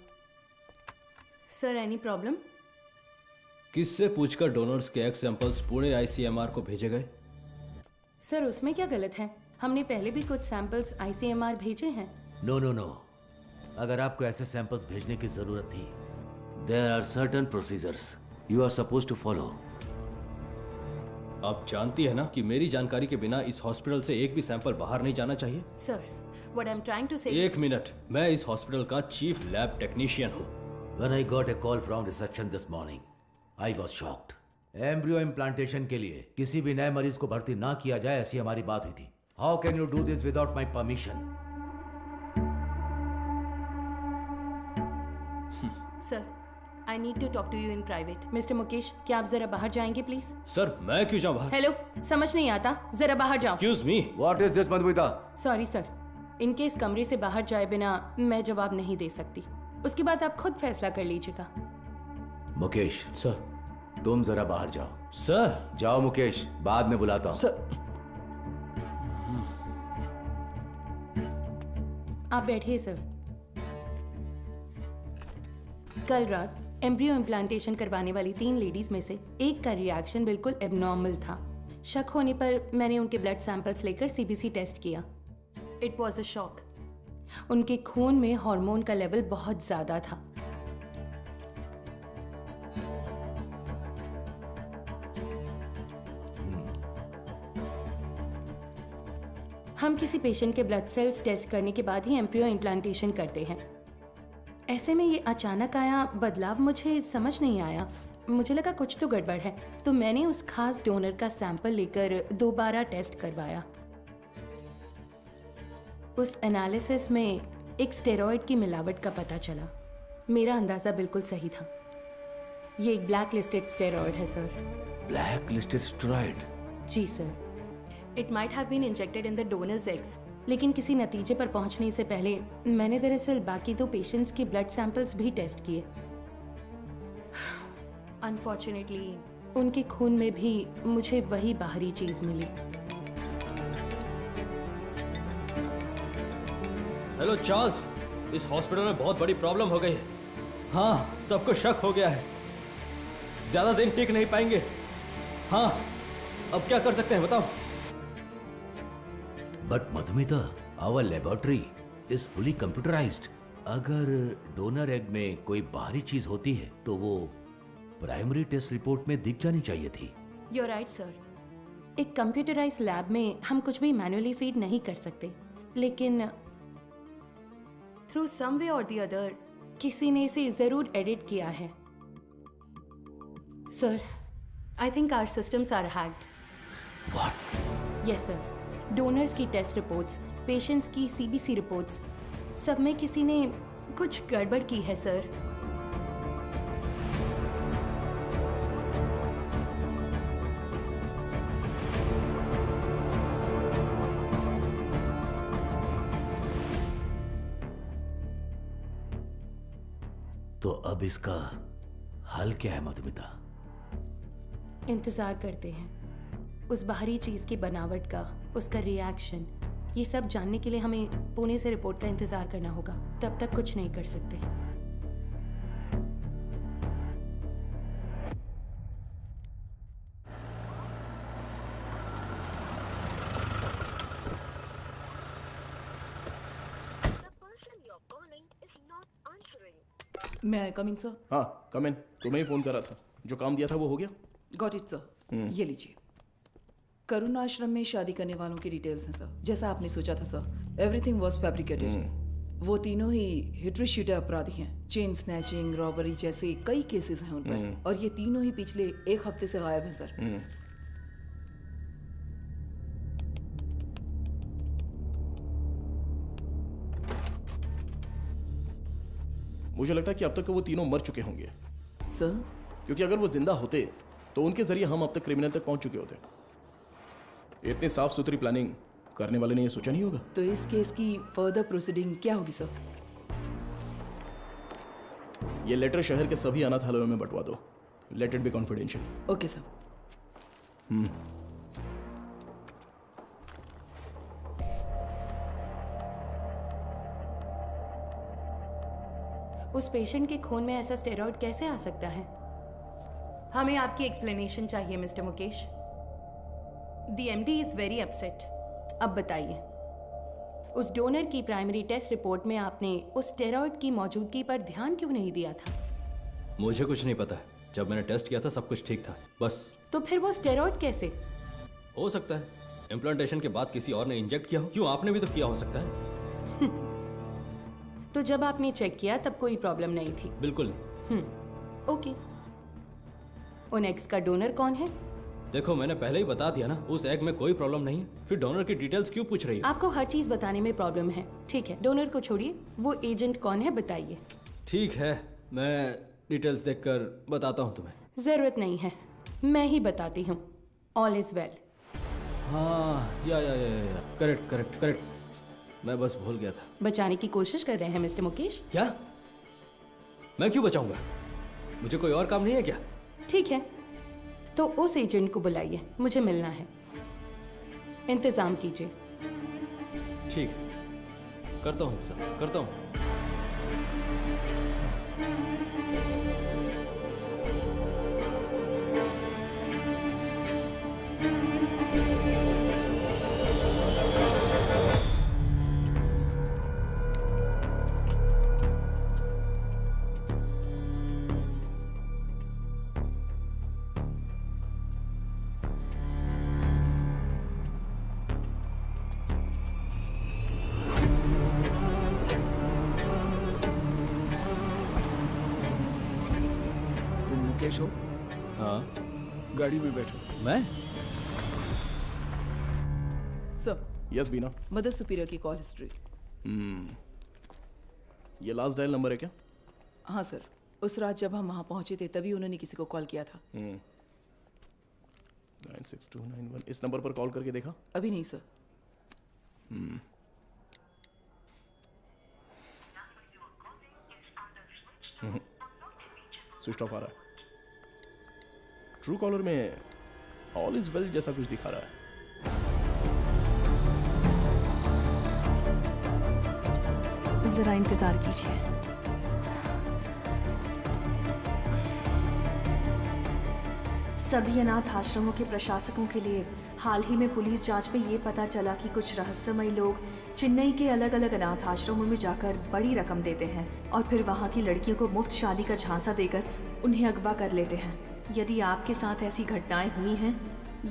Sir any problem? किससे पूछकर डोनर्स के एग सैंपल्स पुणे ICMR को भेजे गए? सर उसमें क्या गलत है? हमने पहले भी कुछ सैंपल्स ICMR भेजे हैं। नो, अगर आपको ऐसे सैंपल्स भेजने की जरूरत थी, there are certain procedures you are suppose to follow. आप जानती है ना कि मेरी जानकारी के बिना इस हॉस्पिटल से एक भी सैंपल बाहर नहीं जाना चाहिए। Sir what I am trying to say. एक मिनट, मैं इस हॉस्पिटल का चीफ लैब टेक्नीशियन हूँ। When I got a call from reception this morning, I was shocked. Embryo implantation के लिए किसी भी नए मरीज को भर्ती ना किया जाए, ऐसी हमारी बात हुई थी। How can you do this without my permission? Sir, I need to talk to you in private. Mister Mukesh, क्या आप जरा बाहर जाएंगे प्लीज? सर, मैं क्यों जाऊं बाहर? हेलो, समझ नहीं आता, जरा बाहर जाओ। Excuse me, what is this Madhumita? Sorry sir, इनके इस कमरे से बाहर जाए बिना मैं जवाब नहीं दे सकती। उसके बाद आप खुद फैसला कर लीजिएगा। मुकेश सर, तुम जरा बाहर जाओ। सर जाओ मुकेश, बाद में बुलाता हूं। सर, आप बैठिए सर। कल रात एम्ब्रियो इम्प्लांटेशन करवाने वाली 3 लेडीज में से एक का रिएक्शन बिल्कुल एबनॉर्मल था। शक होने पर मैंने उनके ब्लड सैंपल्स लेकर सीबीसी टेस्ट किया। It was a shock. उनके खून में हार्मोन का लेवल बहुत ज्यादा था। हम किसी पेशेंट के ब्लड सेल्स टेस्ट करने के बाद ही एम्ब्रियो इम्प्लांटेशन करते हैं। ऐसे में ये अचानक आया बदलाव मुझे समझ नहीं आया। मुझे लगा कुछ तो गड़बड़ है, तो मैंने उस खास डोनर का सैंपल लेकर दोबारा टेस्ट करवाया। उस एनालिसिस में एक स्टेरॉइड की मिलावट का पता चला। मेरा अंदाजा बिल्कुल सही था। ये एक ब्लैक लिस्टेड स्टेरॉइड है सर। Black listed steroid? जी sir. It might have been injected in the donors eggs. लेकिन किसी नतीजे पर पहुंचने से पहले मैंने दरअसल बाकी 2 पेशेंट्स के ब्लड सैंपल्स भी टेस्ट किए। अनफॉर्चुनेटली उनके खून में भी मुझे वही बाहरी चीज मिली। हेलो चार्ल्स, इस हॉस्पिटल में बहुत बड़ी प्रॉब्लम हो गई है। हाँ, सबको शक हो गया है। ज्यादा दिन टिक नहीं पाएंगे। हाँ, अब क्या कर सकते हैं बताओ? But Madhumita, our laboratory is fully computerised. अगर डोनर एग में कोई बाहरी चीज होती है तो वो प्राइमरी टेस्ट रिपोर्ट में दिख जानी चाहिए थी। You're right, sir. एक कंप्यूटराइज्ड लैब में हम कुछ भी मैन्युअली फीड नहीं कर सकते, लेकिन थ्रू सम वे और द अदर किसी ने इसे जरूर एडिट किया है। Sir, I think our systems are hacked. What? Yes sir. Donors की टेस्ट रिपोर्ट्स, पेशेंट्स की सीबीसी रिपोर्ट्स, सब में किसी ने कुछ गड़बड़ की है सर। तो अब इसका हल क्या है मधुमिता? इंतजार करते हैं उस बाहरी चीज की बनावट का, उसका रिएक्शन। ये सब जानने के लिए हमें पुणे से रिपोर्ट का इंतजार करना होगा। तब तक कुछ नहीं कर सकते। मैं आई कम इन सर? हाँ, कम इन। तुम्हें ही फोन करा था। जो काम दिया था वो हो गया? Got it sir. ये लीजिए। करुण आश्रम में शादी करने वालों की डिटेल्स हैं सर, जैसा आपने सोचा था सर। Everything was fabricated. वो तीनों ही हिट्रीशीटे अपराधी हैं। चेन स्नैचिंग, रॉबरी जैसे कई केसेस हैं उन पर, और ये तीनों ही पिछले 1 हफ्ते से गायब हैं सर। मुझे लगता है कि अब तक वो तीनों मर चुके होंगे सर, क्योंकि अगर वो जिंदा होते तो उनके जरिए हम अब तक क्रिमिनल तक पहुंच चुके होते। इतनी साफ सुथरी प्लानिंग करने वाले ने ये सोचा नहीं होगा। तो इस केस की फर्दर प्रोसीडिंग क्या होगी सर? ये लेटर शहर के सभी अनाथालयों में बंटवा दो। Let it be confidential. Okay sir. उस पेशेंट के खून में ऐसा स्टेरॉइड कैसे आ सकता है? हमें आपकी एक्सप्लेनेशन चाहिए mister Mukesh. The MD is very upset. अब बताइए, उस डोनर की प्राइमरी टेस्ट रिपोर्ट में आपने उस स्टेरॉइड की मौजूदगी पर ध्यान क्यों नहीं दिया था? मुझे कुछ नहीं पता। जब मैंने टेस्ट किया था सब कुछ ठीक था, बस। तो फिर वो स्टेरॉइड कैसे? हो सकता है इम्प्लांटेशन के बाद किसी और ने इंजेक्ट किया हो। क्यों, आपने भी तो किया हो सकता है। तो जब आपने चेक किया तब कोई प्रॉब्लम नहीं थी? बिल्कुल नहीं। ओके। उन एग्स का डोनर कौन है? देखो मैंने पहले ही बता दिया ना, उस एग में कोई प्रॉब्लम नहीं है, फिर डोनर की डिटेल्स क्यों पूछ रही हो? आपको हर चीज बताने में प्रॉब्लम है। ठीक है, डोनर को छोड़िए, वो एजेंट कौन है बताइए। ठीक है, मैं डिटेल्स देखकर बताता हूँ तुम्हें। जरूरत नहीं है, मैं ही बताती हूँ। All is well. हाँ या करेक्ट, मैं बस भूल गया था। बचाने की कोशिश कर रहे हैं मिस्टर मुकेश? क्या? मैं क्यों बचाऊंगा? मुझे कोई और काम नहीं है क्या? ठीक है, तो उस एजेंट को बुलाइए, मुझे मिलना है। इंतजाम कीजिए। ठीक है, करता हूँ इंतजाम, करता हूँ। मुकेश हो? हाँ। गाड़ी में बैठो। मैं? सर। यस बीना। मदर सुपीरियर की कॉल हिस्ट्री। ये लास्ट डायल नंबर है क्या? हाँ सर, उस रात जब हम वहाँ पहुँचे थे तभी उन्होंने किसी को कॉल किया था। 96291। इस नंबर पर कॉल करके देखा? अभी नहीं सर। स्विच ऑफ आ रहा है। ट्रू कॉलर में ऑल इज वेल जैसा कुछ दिखा रहा है। जरा इंतजार कीजिए। सभी अनाथ आश्रमों के प्रशासकों के लिए हाल ही में पुलिस जांच में ये पता चला कि कुछ रहस्यमयी लोग चेन्नई के अलग अलग अनाथ आश्रमों में जाकर बड़ी रकम देते हैं और फिर वहाँ की लड़कियों को मुफ्त शादी का झांसा देकर उन्हें अगवा कर लेते हैं। यदि आपके साथ ऐसी घटनाएं हुई हैं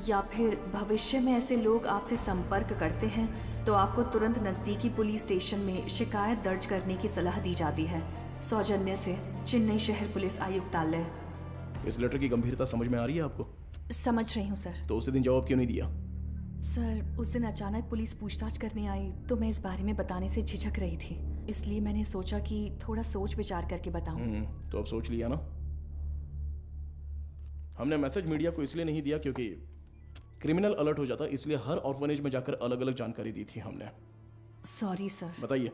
या फिर भविष्य में ऐसे लोग आपसे संपर्क करते हैं तो आपको तुरंत नज़दीकी पुलिस स्टेशन में शिकायत दर्ज करने की सलाह दी जाती है। सौजन्य से चेन्नई शहर पुलिस आयुक्तालय। इस लेटर की गंभीरता समझ में आ रही है आपको? समझ रही हूँ सर। तो उसी दिन जवाब क्यों नहीं दिया? सर, उस दिन अचानक पुलिस पूछताछ करने आई तो मैं इस बारे में बताने से झिझक रही थी, इसलिए मैंने सोचा कि थोड़ा सोच विचार करके बताऊं। तो अब सोच लिया ना? हमने मैसेज मीडिया को इसलिए नहीं दिया क्योंकि क्रिमिनल अलर्ट हो जाता, इसलिए हर ऑर्फनेज में जाकर अलग अलग जानकारी दी थी हमने। Sorry sir. बताइए।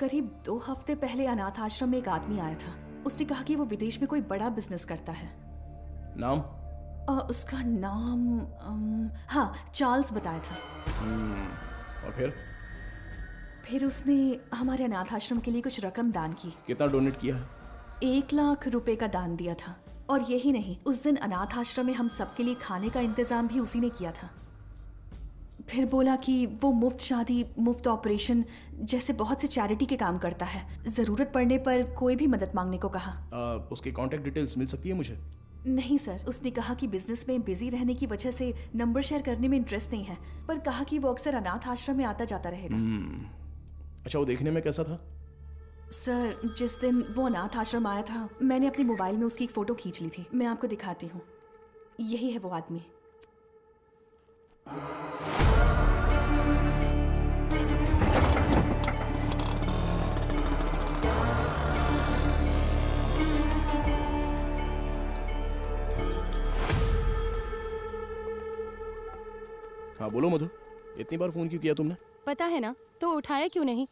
करीब 2 हफ्ते पहले अनाथ आश्रम में एक आदमी आया था। उसने कहा कि वो विदेश में कोई बड़ा बिजनेस करता है। नाम? उसका नाम हाँ, चार्ल्स बताया था। और फिर उसने हमारे अनाथ आश्रम के लिए कुछ रकम दान की। कितना डोनेट किया है? 1 लाख रुपए का दान दिया था। और यही नहीं, उस दिन अनाथ आश्रम में हम सबके लिए खाने का इंतजाम भी उसी ने किया था। फिर बोला कि वो मुफ्त शादी, मुफ्त ऑपरेशन जैसे बहुत से चैरिटी के काम करता है। जरूरत पड़ने पर कोई भी मदद मांगने को कहा। उसकी कांटेक्ट डिटेल्स मिल सकती है मुझे? नहीं सर, उसने कहा कि बिजनेस में बिजी रहने की वजह से नंबर शेयर करने में इंटरेस्ट नहीं है, पर कहा कि वो अक्सर अनाथ आश्रम में आता जाता रहेगा। अच्छा, वो देखने में कैसा था? सर, जिस दिन वो अनाथ आश्रम आया था मैंने अपने मोबाइल में उसकी एक फोटो खींच ली थी। मैं आपको दिखाती हूँ। यही है वो आदमी। हाँ बोलो मधु, इतनी बार फोन क्यों किया तुमने? पता है ना, तो उठाया क्यों नहीं?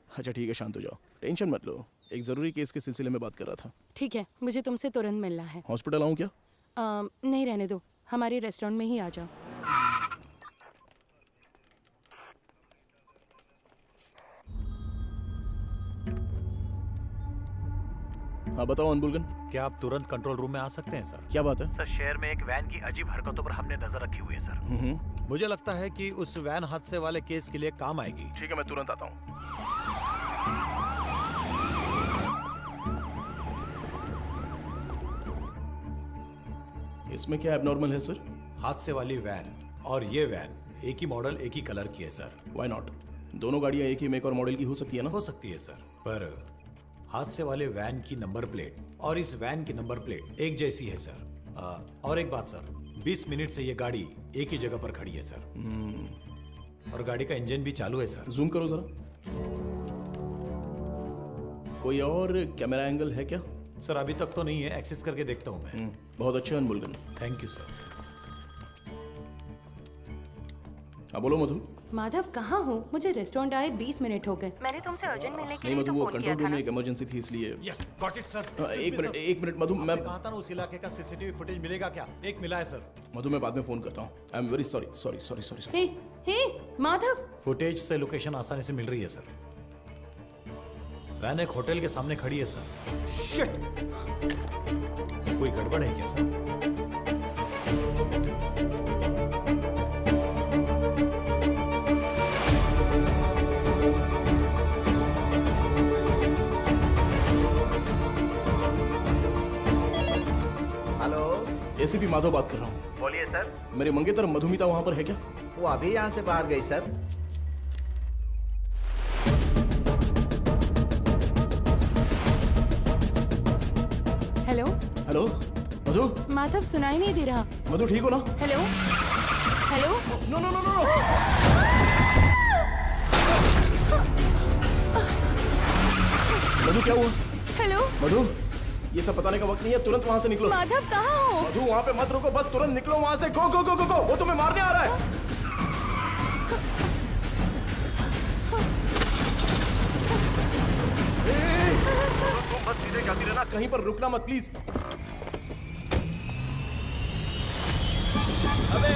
अच्छा ठीक है, शांत हो जाओ, टेंशन मत लो। एक जरूरी केस के सिलसिले में बात कर रहा था। ठीक है, मुझे तुमसे तुरंत मिलना है। हॉस्पिटल आऊँ क्या? नहीं, रहने दो, हमारे रेस्टोरेंट में ही आ जाओ। हाँ बताओ अनबुलगन। क्या आप तुरंत कंट्रोल रूम में आ सकते हैं सर? क्या बात है? सर, शहर में एक वैन की अजीब हरकतों पर हमने नजर रखी हुई है सर। मुझे लगता है कि उस वैन हादसे वाले केस के लिए काम आएगी। ठीक है, मैं तुरंत आता हूँ। इसमें क्या एबनॉर्मल है सर? हादसे वाली वैन और ये वैन एक ही मॉडल, एक ही कलर की है सर। Why not? दोनों गाड़ियाँ एक ही मेक और मॉडल की हो सकती है ना? हो सकती है सर, पर हादसे वाले वैन की नंबर प्लेट और इस वैन की नंबर प्लेट एक जैसी है सर। और एक बात सर, 20 मिनट से ये गाड़ी एक ही जगह पर खड़ी है सर। और गाड़ी का इंजन भी चालू है सर। जूम करो जरा। कोई और कैमरा एंगल है क्या? सर अभी तक तो नहीं है, एक्सेस करके देखता हूँ मैं। बहुत अच्छे अनबुलगन। Thank you sir. हाँ बोलो मधु। माधव कहाँ हो? मुझे रेस्टोरेंट आए 20 मिनट हो गए। मैंने तुमसे अर्जेंट मिलने के नहीं लिए मधु, तो वो फोन किया कंट्रोल था रूम ना। में एक इमरजेंसी थी इसलिए। Yes got it sir. एक मिनट मधु, मैं कहा था ना उस इलाके का सीसीटीवी फुटेज मिलेगा क्या? एक मिला है सर। मधु मैं बाद में फोन करता हूँ। I am very sorry. Hey hey Madhav, footage से लोकेशन आसानी से मिल रही है सर। वैन एक होटल के सामने खड़ी है सर। शिट! कोई गड़बड़ है क्या सर? हेलो, एसीपी माधव बात कर रहा हूँ। बोलिए सर। मेरे मंगेतर मधुमिता वहाँ पर है क्या? वो अभी यहाँ से बाहर गई sir. Hello hello Madhu. Madhav, सुनाई नहीं दे रहा। मधु ठीक हो ना? Hello hello. No no no no. Madhu क्या हुआ? हेलो मधु ये सब बताने का वक्त नहीं है, तुरंत वहाँ से निकलो। माधव कहाँ हो? मधु वहाँ पे मत रुको, बस तुरंत निकलो वहाँ से। गो गो गो गो गो, वो तुम्हें मारने आ रहा है। तुम बस सीधे जाती रहना, कहीं पर रुकना मत प्लीज। अबे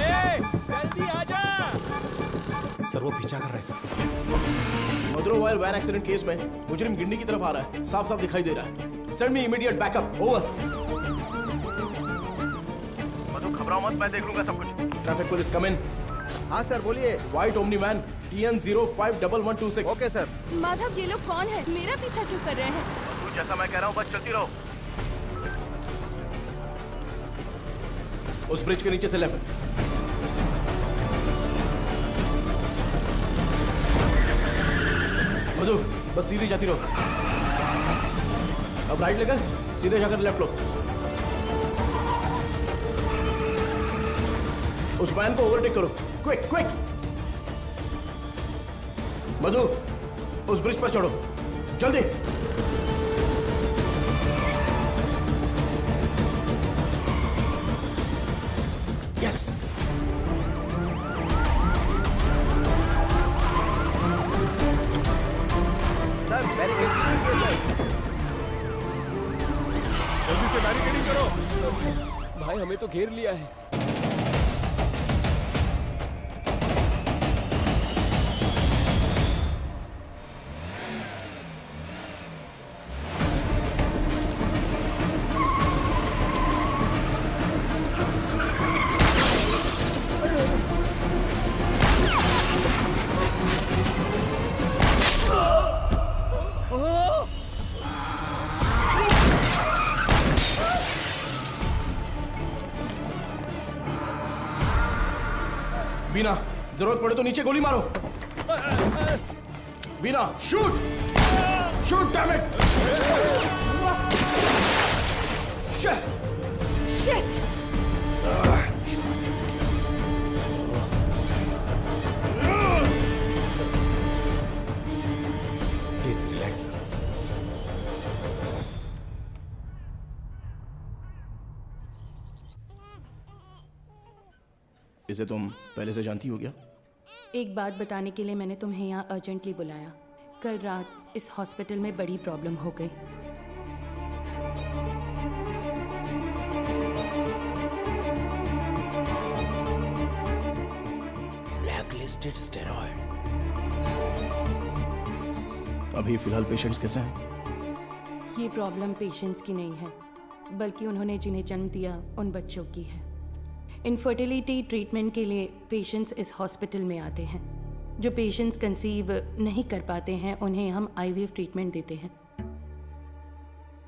जल्दी आजा। सर वो पीछा कर रहा है सर। मदुरवायल वैन एक्सीडेंट केस में मुजरिम गिंडी की तरफ आ रहा है, साफ साफ दिखाई दे रहा है। Send me immediate backup. Over. Madhu घबराओ मत, मैं देख लूंगा सब कुछ। Traffic police come in. हाँ सर बोलिए। White Omni van TN051126। Okay sir. Madhav ये लोग कौन है? मेरा पीछा क्यों कर रहे हैं? मधु जैसा मैं कह रहा हूँ बस चलती रहो। उस ब्रिज के नीचे से लेफ्ट। मधु बस सीधी जाती रहो। अब राइट लेकर सीधे जाकर लेफ्ट लो। उस वैन को ओवरटेक करो, क्विक क्विक। मधु उस ब्रिज पर चढ़ो, जल्दी। यस। सर बैरिकेडिंग कीजिए सर। जल्दी से बैरिकेडिंग करो। भाई हमें तो घेर लिया है। बीना जरूरत पड़े तो नीचे गोली मारो। Beena shoot shoot damn it. Shit. Please relax sir. इसे तुम पहले से जानती हो क्या? एक बात बताने के लिए मैंने तुम्हें यहाँ अर्जेंटली बुलाया। कल रात इस हॉस्पिटल में बड़ी प्रॉब्लम हो गई। Blacklisted steroid. अभी फिलहाल पेशेंट्स कैसे हैं? ये प्रॉब्लम पेशेंट्स की नहीं है, बल्कि उन्होंने जिन्हें जन्म दिया उन बच्चों की है। इनफर्टिलिटी ट्रीटमेंट के लिए पेशेंट्स इस हॉस्पिटल में आते हैं। जो पेशेंट्स कंसीव नहीं कर पाते हैं उन्हें हम IVF ट्रीटमेंट देते हैं।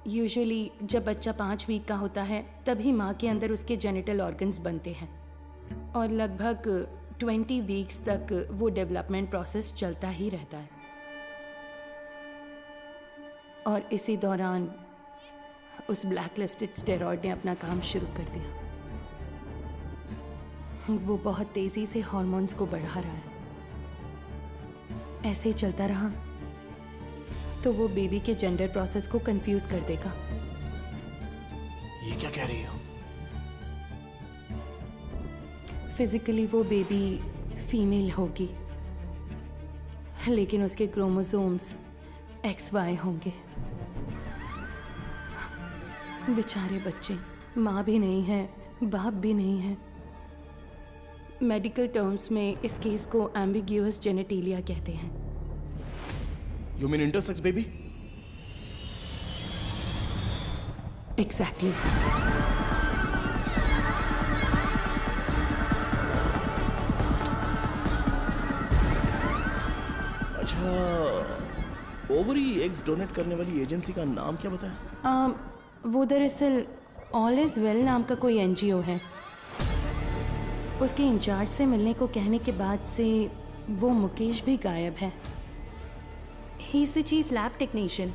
यूजुअली जब बच्चा 5 वीक का होता है तभी माँ के अंदर उसके जेनिटल ऑर्गन्स बनते हैं और लगभग 20 वीक्स तक वो डेवलपमेंट प्रोसेस चलता ही रहता है। और इसी दौरान उस ब्लैक लिस्टेड स्टेरॉइड ने अपना काम शुरू कर दिया। वो बहुत तेजी से हॉर्मोन्स को बढ़ा रहा है। ऐसे ही चलता रहा तो वो बेबी के जेंडर प्रोसेस को कंफ्यूज कर देगा। ये क्या कह रही हो? फिजिकली वो बेबी फीमेल होगी, लेकिन उसके क्रोमोसोम्स XY होंगे। बेचारे बच्चे, माँ भी नहीं है, बाप भी नहीं है। मेडिकल टर्म्स में इस केस को एम्बिग्यूअस जेनेटिलिया कहते हैं। You mean intersex baby? Exactly. अच्छा, ओवरी एग्स डोनेट करने वाली एजेंसी का नाम क्या बताया? वो दरअसल ऑल इज वेल नाम का कोई NGO है। उसके इंचार्ज से मिलने को कहने के बाद से वो मुकेश भी गायब है। He is the chief lab technician.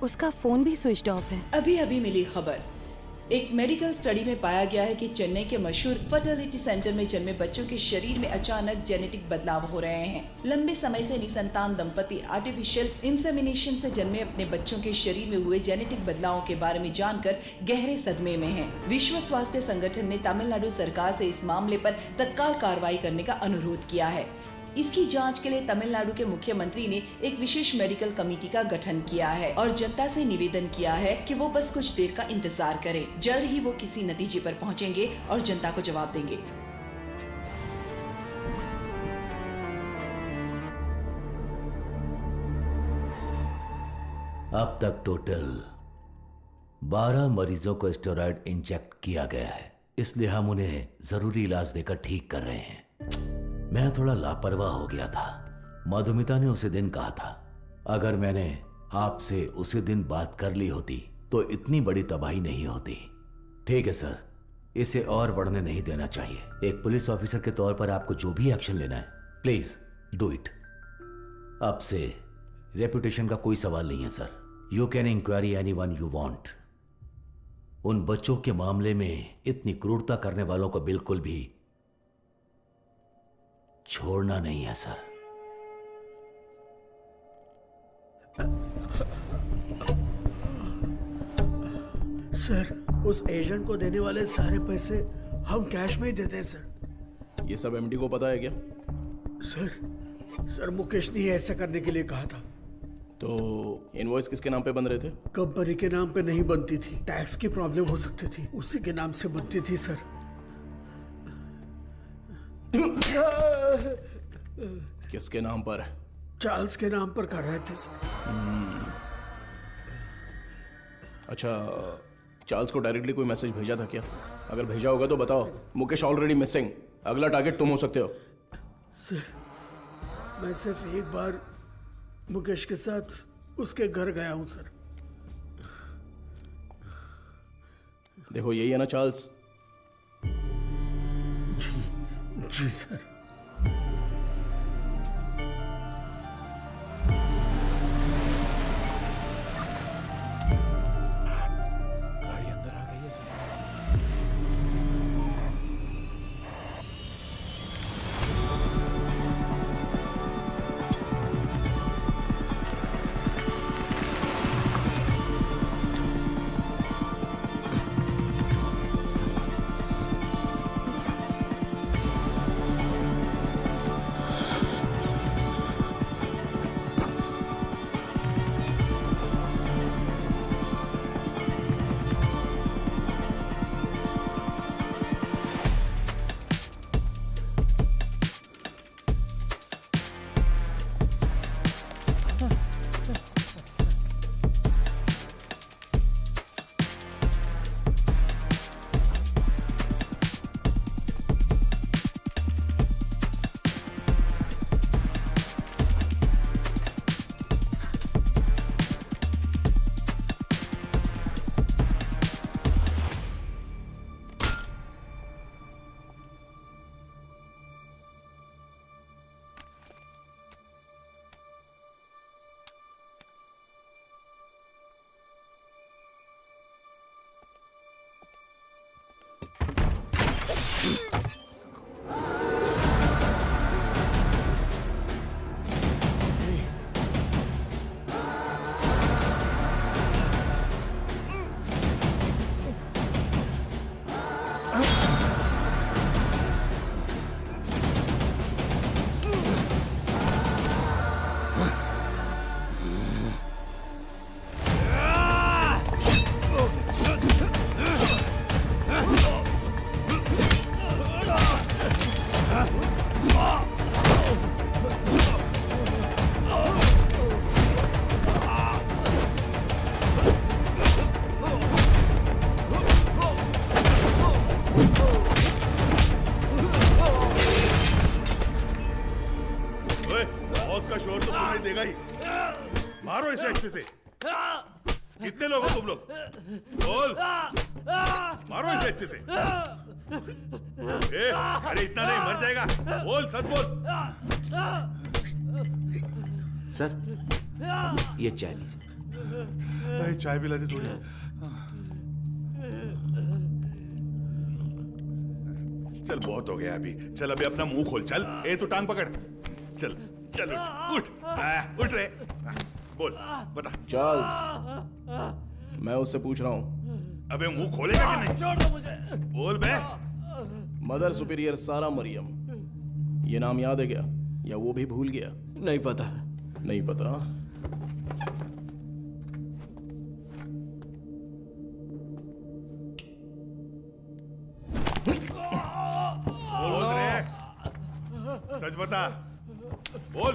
उसका फोन भी स्विच्ड ऑफ है। अभी अभी मिली खबर, एक मेडिकल स्टडी में पाया गया है कि चेन्नई के मशहूर फर्टिलिटी सेंटर में जन्मे बच्चों के शरीर में अचानक जेनेटिक बदलाव हो रहे हैं। लंबे समय से निसंतान दंपति आर्टिफिशियल इंसेमिनेशन से जन्मे अपने बच्चों के शरीर में हुए जेनेटिक बदलावों के बारे में जानकर गहरे सदमे में हैं। विश्व स्वास्थ्य संगठन ने तमिलनाडु सरकार से इस मामले पर तत्काल कार्रवाई करने का अनुरोध किया है। इसकी जांच के लिए तमिलनाडु के मुख्यमंत्री ने एक विशेष मेडिकल कमेटी का गठन किया है और जनता से निवेदन किया है कि वो बस कुछ देर का इंतजार करें। जल्द ही वो किसी नतीजे पर पहुंचेंगे और जनता को जवाब देंगे। अब तक टोटल 12 मरीजों को स्टेरॉइड इंजेक्ट किया गया है, इसलिए हम उन्हें जरूरी इलाज देकर ठीक कर रहे हैं। मैं थोड़ा लापरवाह हो गया था। मधुमिता ने उसी दिन कहा था, अगर मैंने आपसे उसी दिन बात कर ली होती तो इतनी बड़ी तबाही नहीं होती। ठीक है सर, इसे और बढ़ने नहीं देना चाहिए। एक पुलिस ऑफिसर के तौर पर आपको जो भी एक्शन लेना है, प्लीज डू इट। अब से रेपुटेशन का कोई सवाल नहीं है sir. You can enquiry anyone you want. उन बच्चों के मामले में इतनी क्रूरता करने वालों को बिल्कुल भी छोड़ना नहीं है सर। सर, उस एजेंट को देने वाले सारे पैसे हम कैश में ही देते हैं सर। ये सब MD को पता है क्या? सर मुकेश ने ऐसा करने के लिए कहा था। तो इनवॉइस किसके नाम पे बन रहे थे? कंपनी के नाम पे नहीं बनती थी, टैक्स की प्रॉब्लम हो सकती थी, उसी के नाम से बनती थी सर। किसके नाम पर? चार्ल्स के नाम पर कर रहे थे सर। अच्छा, चार्ल्स को डायरेक्टली कोई मैसेज भेजा था क्या? अगर भेजा होगा तो बताओ। मुकेश ऑलरेडी मिसिंग, अगला टारगेट तुम हो सकते हो। सर, मैं सिर्फ एक बार मुकेश के साथ उसके घर गया हूं सर। देखो, यही है ना चार्ल्स? जी सर। गाड़ी अंदर आ गई है सर। मारो इसे अच्छे से। कितने लोग हो तुम लोग? बोल। मारो इसे अच्छे से। अरे इतना नहीं, मर जाएगा। बोल, सच बोल। सर ये चाय लीजिए। भाई चाय पिला दे थोड़ी। चल बहुत हो गया अभी। चल अभी अपना मुंह खोल। चल ए तू टांग पकड़। चल चल उठ उठ रे। बोल बता। चार्ल्स, मैं उससे पूछ रहा हूँ। अबे मुंह खोलेगा कि नहीं? छोड़ दो मुझे। बोल बे। मदर सुपीरियर सारा मरियम, ये नाम याद है क्या, या वो भी भूल गया? नहीं पता। नहीं पता? बोल रे। सच बता। बोल।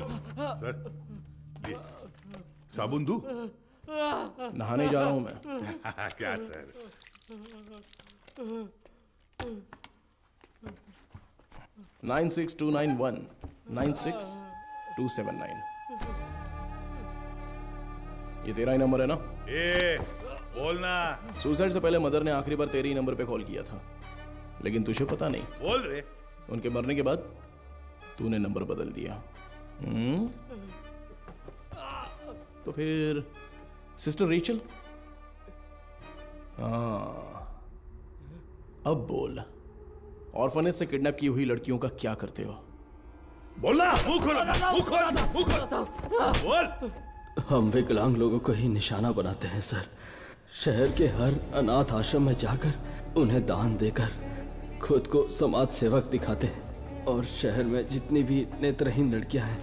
सर ये साबुन दूं? नहाने जा रहा हूं मैं। क्या सर? 96291 96279। ये तेरा ही नंबर है ना? ए बोलना। सुसाइड से पहले मदर ने आखिरी बार तेरे ही नंबर पे कॉल किया था, लेकिन तुझे पता नहीं। बोल रे। उनके मरने के बाद तूने नंबर बदल दिया। तो फिर सिस्टर रेचल? हाँ, अब बोल, ऑर्फनेज से किडनैप की हुई लड़कियों का क्या करते हो? बोलना। मुंह खोल, मुंह खोल, मुंह खोल। बोल। हम विकलांग लोगों को ही निशाना बनाते हैं सर। शहर के हर अनाथ आश्रम में जाकर उन्हें दान देकर खुद को समाज सेवक दिखाते हैं, और शहर में जितनी भी नेत्रहीन लड़कियां हैं,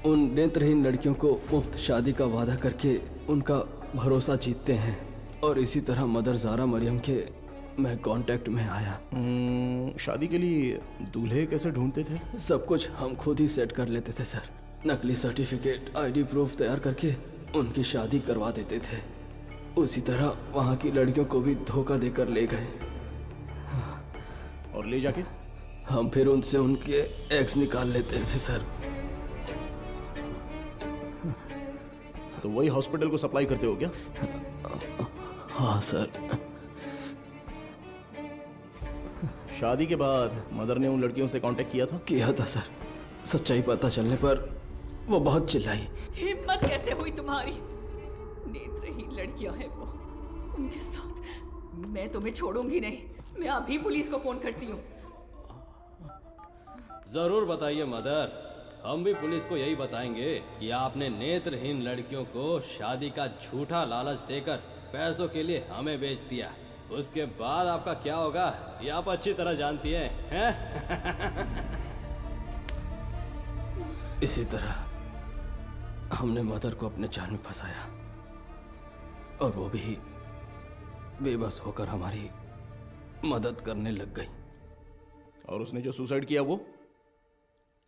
उन नेत्रहीन लड़कियों को मुफ्त शादी का वादा करके उनका भरोसा जीतते हैं। और इसी तरह मदर जारा मरियम के मैं कांटेक्ट में आया। शादी के लिए दूल्हे कैसे ढूंढते थे? सब कुछ हम खुद ही सेट कर लेते थे सर। नकली सर्टिफिकेट, आईडी प्रूफ तैयार करके उनकी शादी करवा देते थे। उसी तरह वहाँ की लड़कियों को भी धोखा देकर ले गए। और ले जाके हम फिर उनसे उनके एक्स निकाल लेते थे सर। तो वही हॉस्पिटल को सप्लाई करते हो क्या? हाँ सर। शादी के बाद मदर ने उन लड़कियों से कांटेक्ट किया था? किया था सर। सच्चाई पता चलने पर वो बहुत चिल्लाई। हिम्मत कैसे हुई तुम्हारी? नेत्रहीन लड़कियां हैं वो, उनके साथ मैं तुम्हें छोड़ूंगी नहीं। मैं अभी पुलिस को फोन करती हूँ। जरूर बताइए मदर, हम भी पुलिस को यही बताएंगे कि आपने नेत्रहीन लड़कियों को शादी का झूठा लालच देकर पैसों के लिए हमें बेच दिया। उसके बाद आपका क्या होगा ये आप अच्छी तरह जानती हैं? इसी तरह हमने मदर को अपने जाल में फंसाया, और वो भी बेबस होकर हमारी मदद करने लग गई। और उसने जो सुसाइड किया वो?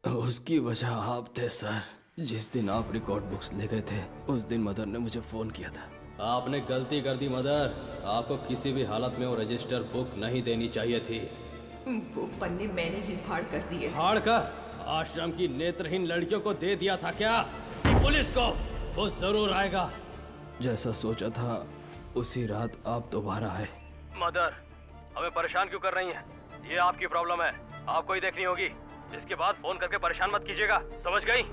उसकी वजह आप थे सर। जिस दिन आप रिकॉर्ड बुक्स ले गए थे उस दिन मदर ने मुझे फोन किया था। आपने गलती कर दी मदर, आपको किसी भी हालत में वो रजिस्टर बुक नहीं देनी चाहिए थी। वो पन्ने मैंने ही फाड़ कर दिए। फाड़ कर आश्रम की नेत्रहीन लड़कियों को दे दिया था क्या? पुलिस को वो जरूर आएगा। जैसा सोचा था उसी रात आप दोबारा आए। मदर, हमें परेशान क्यों कर रही हैं? ये आपकी प्रॉब्लम है, आपको ही देखनी होगी। इसके बाद फोन करके परेशान मत कीजिएगा, समझ गई?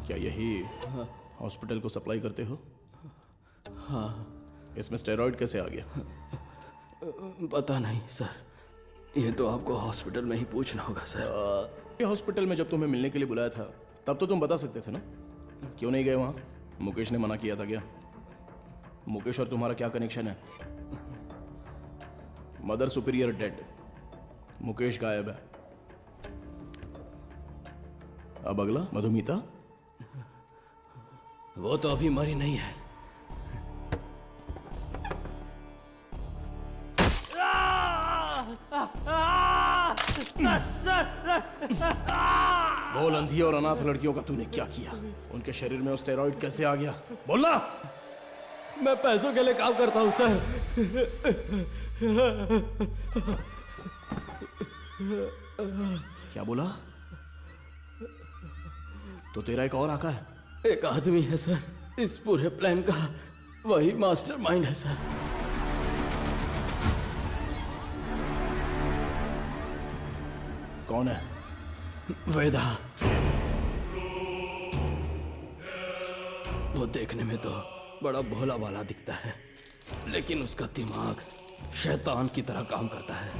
क्या यही हॉस्पिटल को सप्लाई करते हो? हाँ। इसमें स्टेरॉइड कैसे आ गया? पता नहीं सर, ये तो आपको हॉस्पिटल में ही पूछना होगा सर। ये हॉस्पिटल में जब तुम्हें मिलने के लिए बुलाया था तब तो तुम बता सकते थे ना, क्यों नहीं गए वहाँ? मुकेश ने मना किया था क्या? मुकेश और तुम्हारा क्या कनेक्शन है? मदर सुपीरियर डेड, मुकेश गायब है। अब अगला मधुमिता, वो तो अभी मरी नहीं है। सर, बोल, अंधी और अनाथ लड़कियों का तूने क्या किया? उनके शरीर में वो स्टेरॉइड कैसे आ गया? बोलना। मैं पैसों के लिए काम करता हूँ सर। क्या बोला? तो तेरा एक और आका है? एक आदमी है सर, इस पूरे प्लान का वही मास्टरमाइंड है सर। कौन है? वेदा। वो देखने में तो बड़ा भोला भाला दिखता है, लेकिन उसका दिमाग शैतान की तरह काम करता है।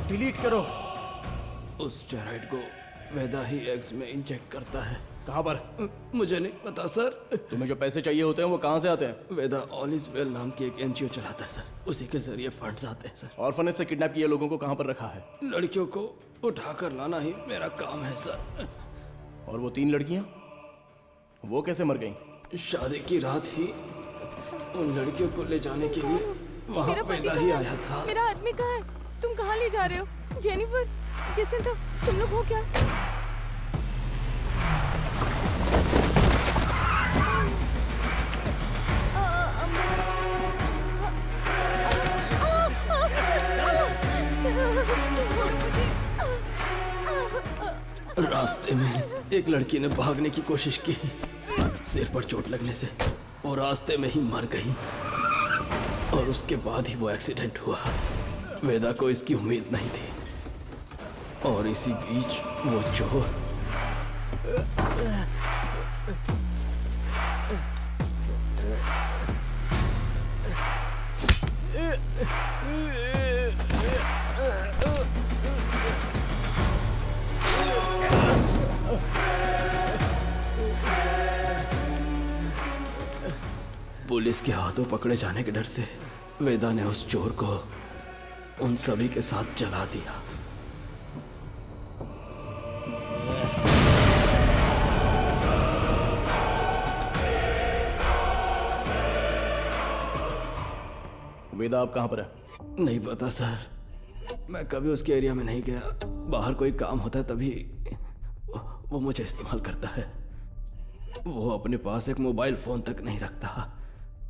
डिलीट करो। उस स्टेरॉइड को वेदा ही एग्स में इंजेक्ट करता है। कहाँ पर? मुझे नहीं पता सर। तुम्हें जो पैसे चाहिए होते हैं वो कहाँ से आते हैं? वेदा ऑल इज वेल नाम की एक एनजीओ चलाता है सर, उसी के जरिए फंड्स आते हैं सर। ऑर्फनेज से किडनैप किए लोगों को कहाँ पर रखा है? लड़कियों को उठाकर लाना ही मेरा काम है सर। और वो 3 लड़कियां, वो कैसे मर गईं? शादी की रात ही उन लड़कियों को ले जाने के लिए वहाँ वेदा ही आया था। मेरा आदमी कहाँ है? तुम कहाँ ले जा रहे हो? जेनिफर, जेसिंथा, तुम लोग हो क्या? रास्ते में एक लड़की ने भागने की कोशिश की, सिर पर चोट लगने से वो रास्ते में ही मर गई, और उसके बाद ही वो एक्सीडेंट हुआ। वेदा को इसकी उम्मीद नहीं थी, और इसी बीच वो चोर पुलिस के हाथों पकड़े जाने के डर से वेदा ने उस चोर को उन सभी के साथ जला दिया। वेदा अब कहाँ पर है? नहीं पता सर, मैं कभी उसके एरिया में नहीं गया। बाहर कोई काम होता है तभी वो मुझे इस्तेमाल करता है। वो अपने पास एक मोबाइल फोन तक नहीं रखता,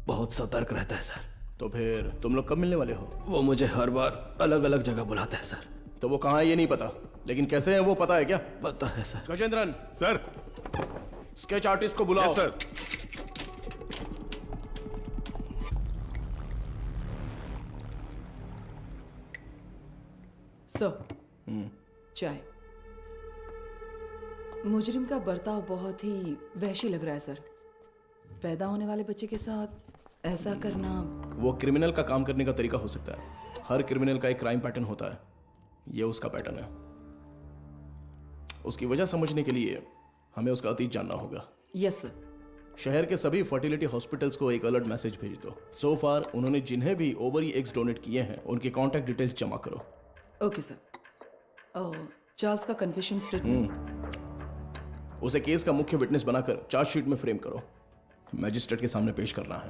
बहुत सतर्क रहता है सर। तो फिर तुम लोग कब मिलने वाले हो? वो मुझे हर बार अलग अलग जगह बुलाता है सर। तो वो कहाँ है ये नहीं पता, लेकिन कैसे है वो पता है क्या? पता है sir. Gajendran sir, sketch artist को बुलाओ। Yes sir. सर, चाय। मुजरिम का बर्ताव बहुत ही वहशी लग रहा है सर। पैदा होने वाले बच्चे के साथ ऐसा करना। वो क्रिमिनल का काम करने का तरीका हो सकता है। हर क्रिमिनल का एक क्राइम पैटर्न होता है, ये उसका पैटर्न है। उसकी वजह समझने के लिए हमें उसका अतीत जानना होगा। Yes sir. शहर के सभी फर्टिलिटी हॉस्पिटल्स को एक अलर्ट मैसेज भेज दो। सो फार उन्होंने जिन्हें भी ओवरी एग्स डोनेट किए हैं उनके कॉन्टैक्ट डिटेल्स जमा करो। Okay sir. चार्ल्स का कन्फेशन स्टेटमेंट उसे केस का मुख्य विटनेस बनाकर चार्जशीट में फ्रेम करो। मैजिस्ट्रेट के सामने पेश करना है।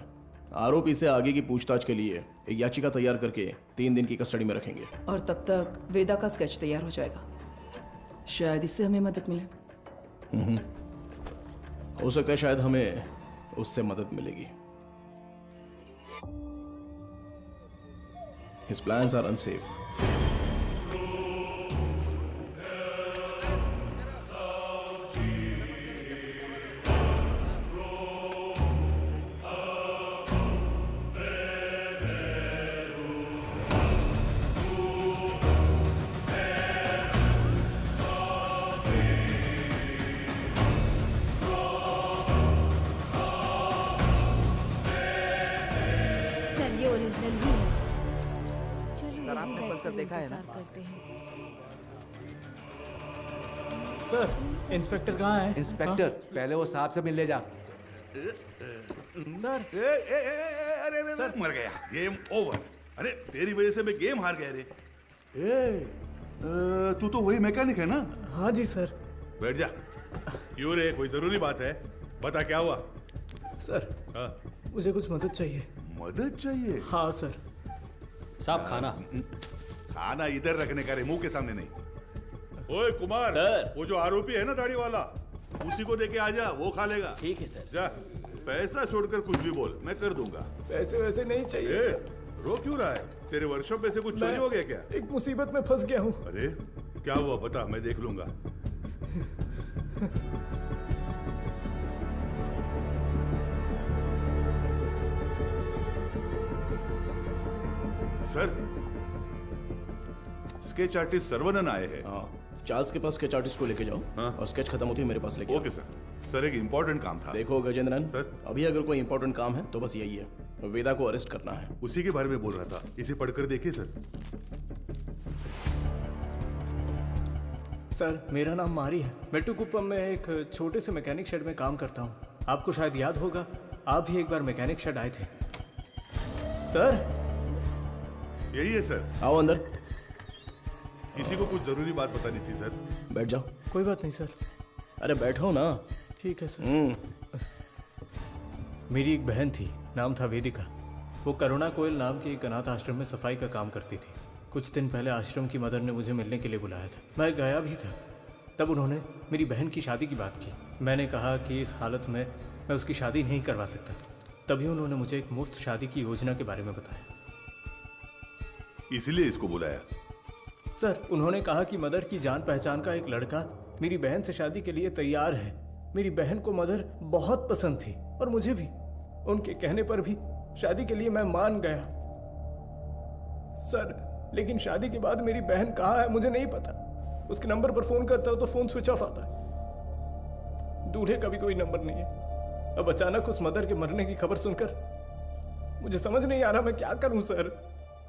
आरोपी से आगे की पूछताछ के लिए एक याचिका तैयार करके 3 दिन की कस्टडी में रखेंगे। और तब तक वेदा का स्केच तैयार हो जाएगा। शायद इससे हमें मदद मिले। हो सकता है शायद हमें उससे मदद मिलेगी। His plans are unsafe. देखा है ना? सर, इंस्पेक्टर कहाँ है? इंस्पेक्टर, पहले वो साहब से मिल ले जा। सर, अरे मर गया। Game over. अरे तेरी वजह से मैं गेम हार गया रे। तू तो वही मैकेनिक है ना? हाँ जी सर। बैठ जा। क्यों रे, कोई जरूरी बात है? बता क्या हुआ? सर हाँ? मुझे कुछ मदद चाहिए। मदद चाहिए? हाँ सर। साहब खाना। खाना इधर रखने का रे, मुंह के सामने नहीं। ओए कुमार, सर। वो जो आरोपी है ना दाढ़ी वाला, उसी को देके आ जा, वो खा लेगा। ठीक है सर। जा, पैसा छोड़कर कुछ भी बोल, मैं कर दूंगा। पैसे वैसे नहीं चाहिए ए, सर। रो क्यों रहा है? तेरे वर्कशॉप में से कुछ चोरी हो गया क्या? एक मुसीबत में फंस गया हूँ। अरे क्या हुआ बता, मैं देख लूंगा। सर, स्केच आर्टिस्ट सर्वनन आए हैं। हाँ, चार्ल्स के पास स्केच आर्टिस्ट को लेके जाओ। हाँ? और स्केच खत्म होती है मेरे पास लेके आओ। Okay sir. सर एक इम्पोर्टेंट काम था। देखो गजेंद्रन सर, अभी अगर कोई इंपॉर्टेंट काम है तो बस यही है, वेदा को अरेस्ट करना है। उसी के बारे में बोल रहा था, इसे पढ़कर देखिए सर। सर मेरा नाम मारी है। मेट्टुकुप्पम में एक छोटे से मैकेनिक शेड में काम करता हूँ। आपको शायद याद होगा, आप भी एक बार मैकेनिक शेड आए थे। सर यही है सर। आओ अंदर। किसी को कुछ जरूरी बात बतानी थी सर। बैठ जाओ। कोई बात नहीं सर। अरे बैठो ना। ठीक है सर। मेरी एक बहन थी, नाम था वेदिका। वो करुणा कोयल नाम के एक अनाथ आश्रम में सफाई का काम करती थी। कुछ दिन पहले आश्रम की मदर ने मुझे मिलने के लिए बुलाया था। मैं गया भी था। तब उन्होंने मेरी बहन की शादी की बात की। मैंने कहा कि इस हालत में मैं उसकी शादी नहीं करवा सकता। तभी उन्होंने मुझे एक मुफ्त शादी की योजना के बारे में बताया। इसीलिए इसको बुलाया? सर उन्होंने कहा कि मदर की जान पहचान का एक लड़का मेरी बहन से शादी के लिए तैयार है। मेरी बहन को मदर बहुत पसंद थी और मुझे भी। उनके कहने पर भी शादी के लिए मैं मान गया। सर लेकिन शादी के बाद मेरी बहन कहाँ है मुझे नहीं पता। उसके नंबर पर फोन करता हूं तो फोन स्विच ऑफ आता है। दूल्हे का भी कोई नंबर नहीं है। अब अचानक उस मदर के मरने की खबर सुनकर मुझे समझ नहीं आ रहा मैं क्या करूं सर।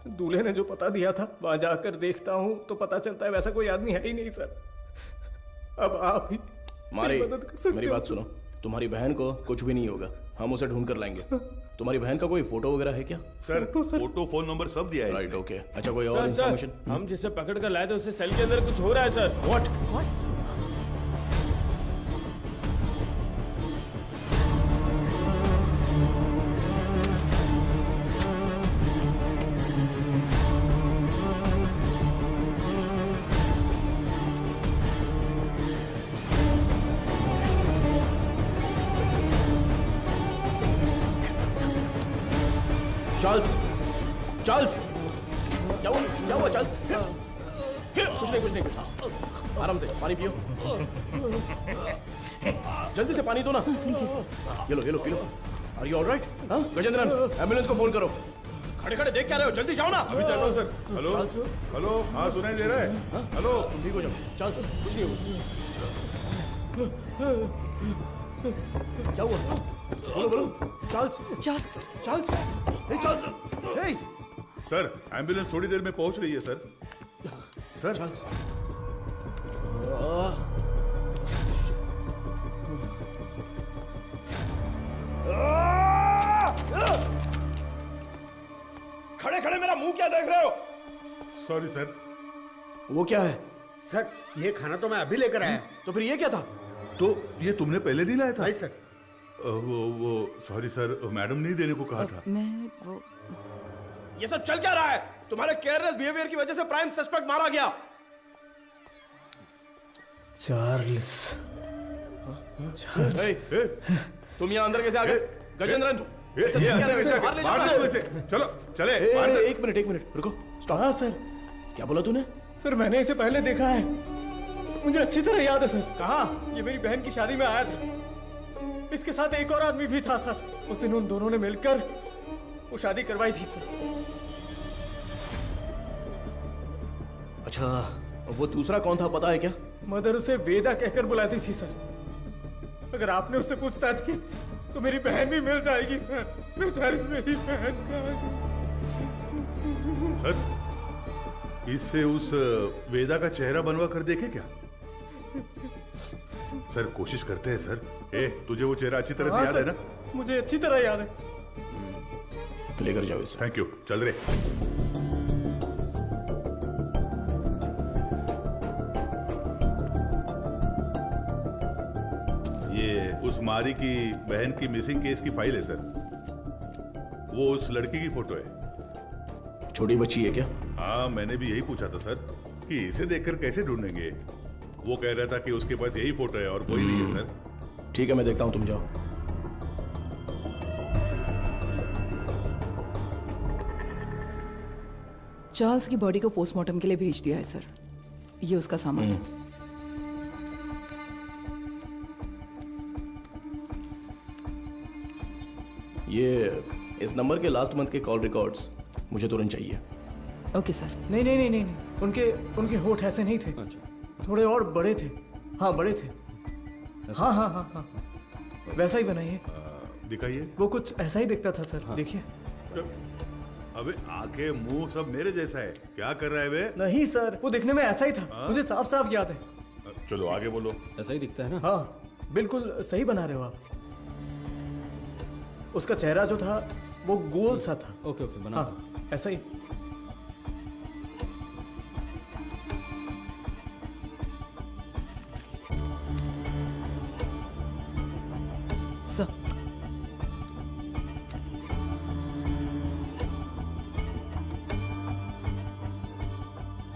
दूल्हे ने जो पता दिया था वहां जाकर देखता हूं तो पता चलता है वैसा कोई आदमी है ही नहीं सर। अब आप ही मारी, मदद कर सकते मेरी हो बात सर। सुनो। तुम्हारी बहन को कुछ भी नहीं होगा, हम उसे ढूंढ कर लाएंगे। तुम्हारी बहन का कोई फोटो वगैरह है क्या? सर फोटो, फोन नंबर सब दिया है। Right, okay. अच्छा कोई और सर, इन्फॉर्मेशन? हम जिसे पकड़ कर लाए थे उसे सेल के अंदर कुछ हो रहा है सर। व्हाट? चार्ल्स, चार्ल्स, क्या हुआ चार्ल्स? कुछ नहीं। आराम से पानी पियो। जल्दी से पानी दो ना। ये लो पी लो। Are you alright? हाँ गजेंद्रन, एम्बुलेंस को फोन करो। खड़े देख क्या रहे हो? जल्दी जाओ ना। अभी चल रहा हूँ सर। हेलो हेलो, हाँ सुनाई दे रहा है? हेलो, ठीक हो जाओ। चार्ल्स कुछ नहीं होगा। क्या हुआ? बोलो। चार्ल्स। हे चार्ल्स, हे। सर एम्बुलेंस थोड़ी देर में पहुंच रही है सर। Sir Charles. खड़े मेरा मुंह क्या देख रहे हो? Sorry sir. वो क्या है? सर ये खाना तो मैं अभी लेकर आया। तो फिर ये क्या था? तो ये तुमने पहले नहीं लाया था? नहीं सर। वो सॉरी सर, मैडम ने देने को कहा था। मैं वो ये सब चल क्या रहा है? तुम्हारे केयरलेस बिहेवियर की वजह से प्राइम सस्पेक्ट मारा गया। चार्ल्स। तुम यहाँ अंदर कैसे आ गए? गजेंद्रन, चलो चले। एक मिनट रुको, स्टॉप। हाँ सर। क्या बोला तूने? सर मैंने इसे पहले देखा है, मुझे अच्छी तरह याद है सर। कहाँ? ये मेरी बहन की शादी में आया था। इसके साथ एक और आदमी भी था सर। उस दिन उन दोनों ने मिलकर वो शादी करवाई थी सर। अच्छा, वो दूसरा कौन था पता है क्या? मदर उसे वेदा कहकर बुलाती थी सर। अगर आपने उससे पूछताछ की तो मेरी बहन भी मिल जाएगी सर। बेचारी मेरी बहन का। सर इससे उस वेदा का चेहरा बनवा कर देखे क्या? सर कोशिश करते हैं सर। तुझे वो चेहरा अच्छी तरह से याद है ना? मुझे अच्छी तरह याद है। लेकर जाओ इसे। Thank you. चल रहे। उस मारी की बहन की मिसिंग केस की फाइल है सर। वो उस लड़की की फोटो है। छोटी बच्ची है क्या? हाँ, मैंने भी यही पूछा था सर कि इसे देखकर कैसे ढूंढेंगे। वो कह रहा था कि उसके पास यही फोटो है और कोई नहीं है सर। ठीक है, मैं देखता हूं, तुम जाओ। चार्ल्स की बॉडी को पोस्टमार्टम के लिए भेज दिया है सर। ये उसका सामान है। ये इस नंबर के लास्ट मंथ के कॉल रिकॉर्ड्स मुझे तुरंत चाहिए। Okay sir. नहीं नहीं नहीं नहीं नहीं, उनके होठ ऐसे नहीं थे। थोड़े और बड़े थे। हाँ, बड़े थे। हाँ हाँ हाँ हाँ, वैसा ही बनाइए। दिखाइए। वो कुछ ऐसा ही दिखता था सर। देखिए। अबे आंखें मुंह सब मेरे जैसा है। क्या कर रहा है बे? नहीं सर, वो दिखने में ऐसा ही था। मुझे साफ साफ याद है। चलो आगे बोलो। ऐसा ही दिखता है ना? हाँ, बिल्कुल सही बना रहे हो आप। उसका चेहरा जो था वो गोल सा था। ओके ओके, बना। हाँ, ऐसा ही। सर,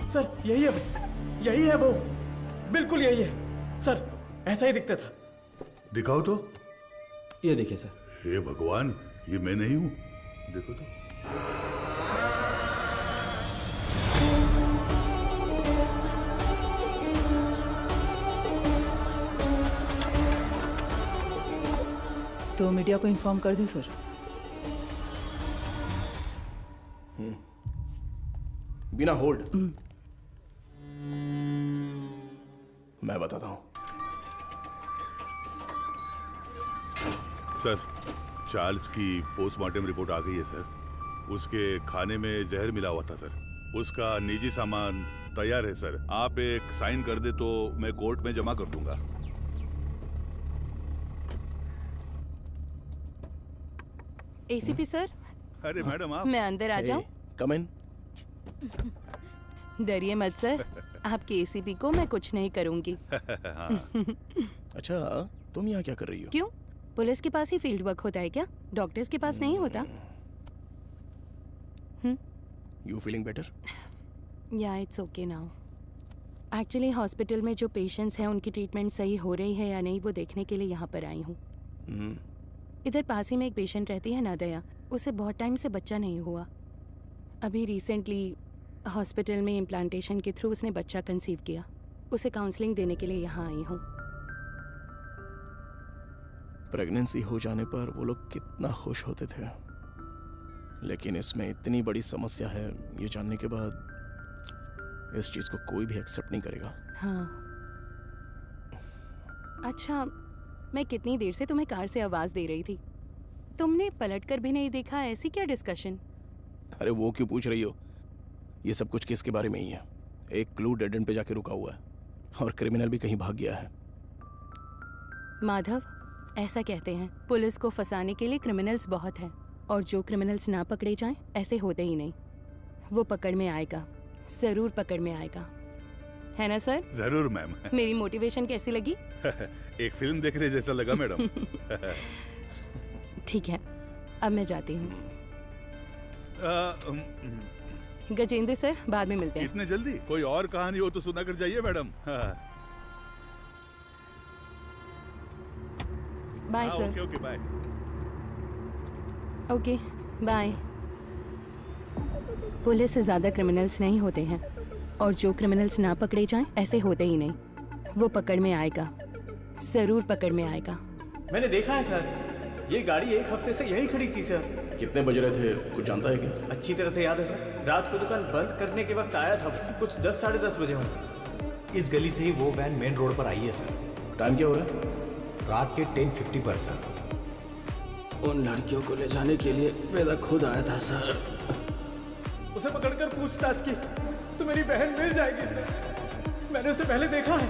सर यही है वो, यही है वो, बिल्कुल यही है सर, ऐसा ही दिखता था। दिखाओ तो। ये देखिए सर। हे भगवान, ये मैं नहीं हूं। देखो तो। तो मीडिया को इन्फॉर्म कर दें सर। बिना होल्ड मैं बताता हूं। सर, चार्ल्स की पोस्टमार्टम रिपोर्ट आ गई है सर। उसके खाने में जहर मिला हुआ था सर। उसका निजी सामान तैयार है सर। आप एक साइन कर दे तो मैं कोर्ट में जमा कर दूंगा। ACP sir. अरे मैडम, आप। मैं अंदर आ जाऊं? कम इन। डरिए मत सर, आपके एसीपी को मैं कुछ नहीं करूंगी। अच्छा, तुम यहाँ क्या कर रही हो? क्यों? पुलिस के पास ही फील्ड वर्क होता है क्या? डॉक्टर्स के पास नहीं होता? You feeling better? Yeah it's okay now. Actually hospital में जो पेशेंट्स हैं उनकी ट्रीटमेंट सही हो रही है या नहीं वो देखने के लिए यहाँ पर आई हूँ। इधर पास ही में एक पेशेंट रहती है नादया। उसे बहुत टाइम से बच्चा नहीं हुआ। अभी रिसेंटली हॉस्पिटल में इम्प्लांटेशन के थ्रू उसने बच्चा कंसीव किया। उसे काउंसलिंग देने के लिए यहाँ आई हूँ। प्रेगनेंसी हो जाने पर वो लोग कितना खुश होते थे, लेकिन इसमें इतनी बड़ी समस्या है ये जानने के बाद इस चीज को कोई भी एक्सेप्ट नहीं करेगा। हाँ। अच्छा, मैं कितनी देर से तुम्हें कार से आवाज दे रही थी, तुमने पलटकर भी नहीं देखा। ऐसी क्या डिस्कशन? अरे वो क्यों पूछ रही हो? ये सब कुछ केस के बारे में ही है। एक क्लू डेड एंड पे जाके रुका हुआ है और क्रिमिनल भी कहीं भाग गया है। माधव, ऐसा कहते हैं पुलिस को फंसाने के लिए क्रिमिनल्स बहुत हैं, और जो क्रिमिनल्स ना पकड़े जाएं ऐसे होते ही नहीं। वो पकड़ में आएगा, जरूर पकड़ में आएगा, है ना सर? जरूर मैम। मेरी मोटिवेशन कैसी लगी? एक फिल्म देखने जैसा लगा मैडम। ठीक है, अब मैं जाती हूँ। गजेंद्र सर, बाद में मिलते हैं। इतने जल्दी? कोई और कहानी हो तो सुना कर जाइए madam. Bye sir. Okay okay, bye. Okay bye. Police से ज्यादा क्रिमिनल्स नहीं होते हैं, और जो क्रिमिनल्स ना पकड़े जाएं ऐसे होते ही नहीं। वो पकड़ में आएगा, जरूर पकड़ में आएगा। मैंने देखा है सर, ये गाड़ी एक हफ्ते से यही खड़ी थी सर। कितने बज रहे थे कुछ जानता है क्या? अच्छी तरह से याद है सर, रात को दुकान बंद करने के वक्त आया था, कुछ 10 साढ़े 10 बजे होंगे। इस गली से ही वो वैन मेन रोड पर आई है सर। टाइम क्या हो रहा है? रात के 10:50 पर सर। उन लड़कियों को ले जाने के लिए वेदा खुद आया था सर। उसे पकड़कर पूछताछ की तो मेरी बहन मिल जाएगी सर। मैंने उसे पहले देखा है,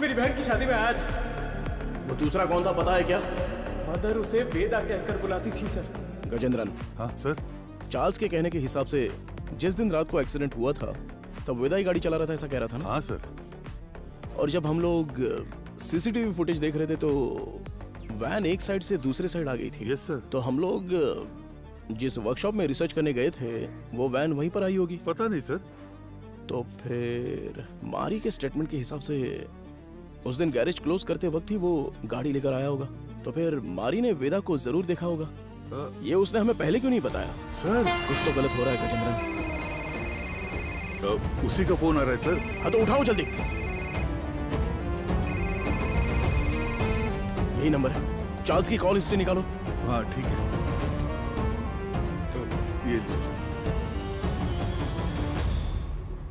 मेरी बहन की शादी में आया था। वो दूसरा कौन था पता है क्या? मदर उसे वेदा कहकर बुलाती थी सर। गजेंद्रन। हाँ सर। चार्ल्स के कहने के हिसाब से जिस दिन रात को एक्सीडेंट हुआ था तब वेदा ही गाड़ी चला रहा था, ऐसा कह रहा था ना? हाँ सर। और जब हम लोग सीसीटीवी फुटेज देख रहे थे तो वैन एक साइड से दूसरे साइड आ गई थी। Yes sir. तो हम लोग जिस वर्कशॉप में रिसर्च करने गए थे वो वैन वहीं पर आई होगी। पता नहीं सर। तो फिर मारी के स्टेटमेंट के हिसाब से उस दिन गैरेज क्लोज करते वक्त ही वो गाड़ी लेकर आया होगा। तो फिर मारी ने वेदा को जरूर देखा होगा। ये उसने हमें पहले क्यों नहीं बताया? सर कुछ तो गलत हो रहा है गजेंद्रन। उसी का फोन आ रहा है सर। हाँ तो उठाओ जल्दी। यही नंबर है। चार्ल्स की कॉल हिस्ट्री निकालो। हाँ ठीक है। ये लीजिए सर।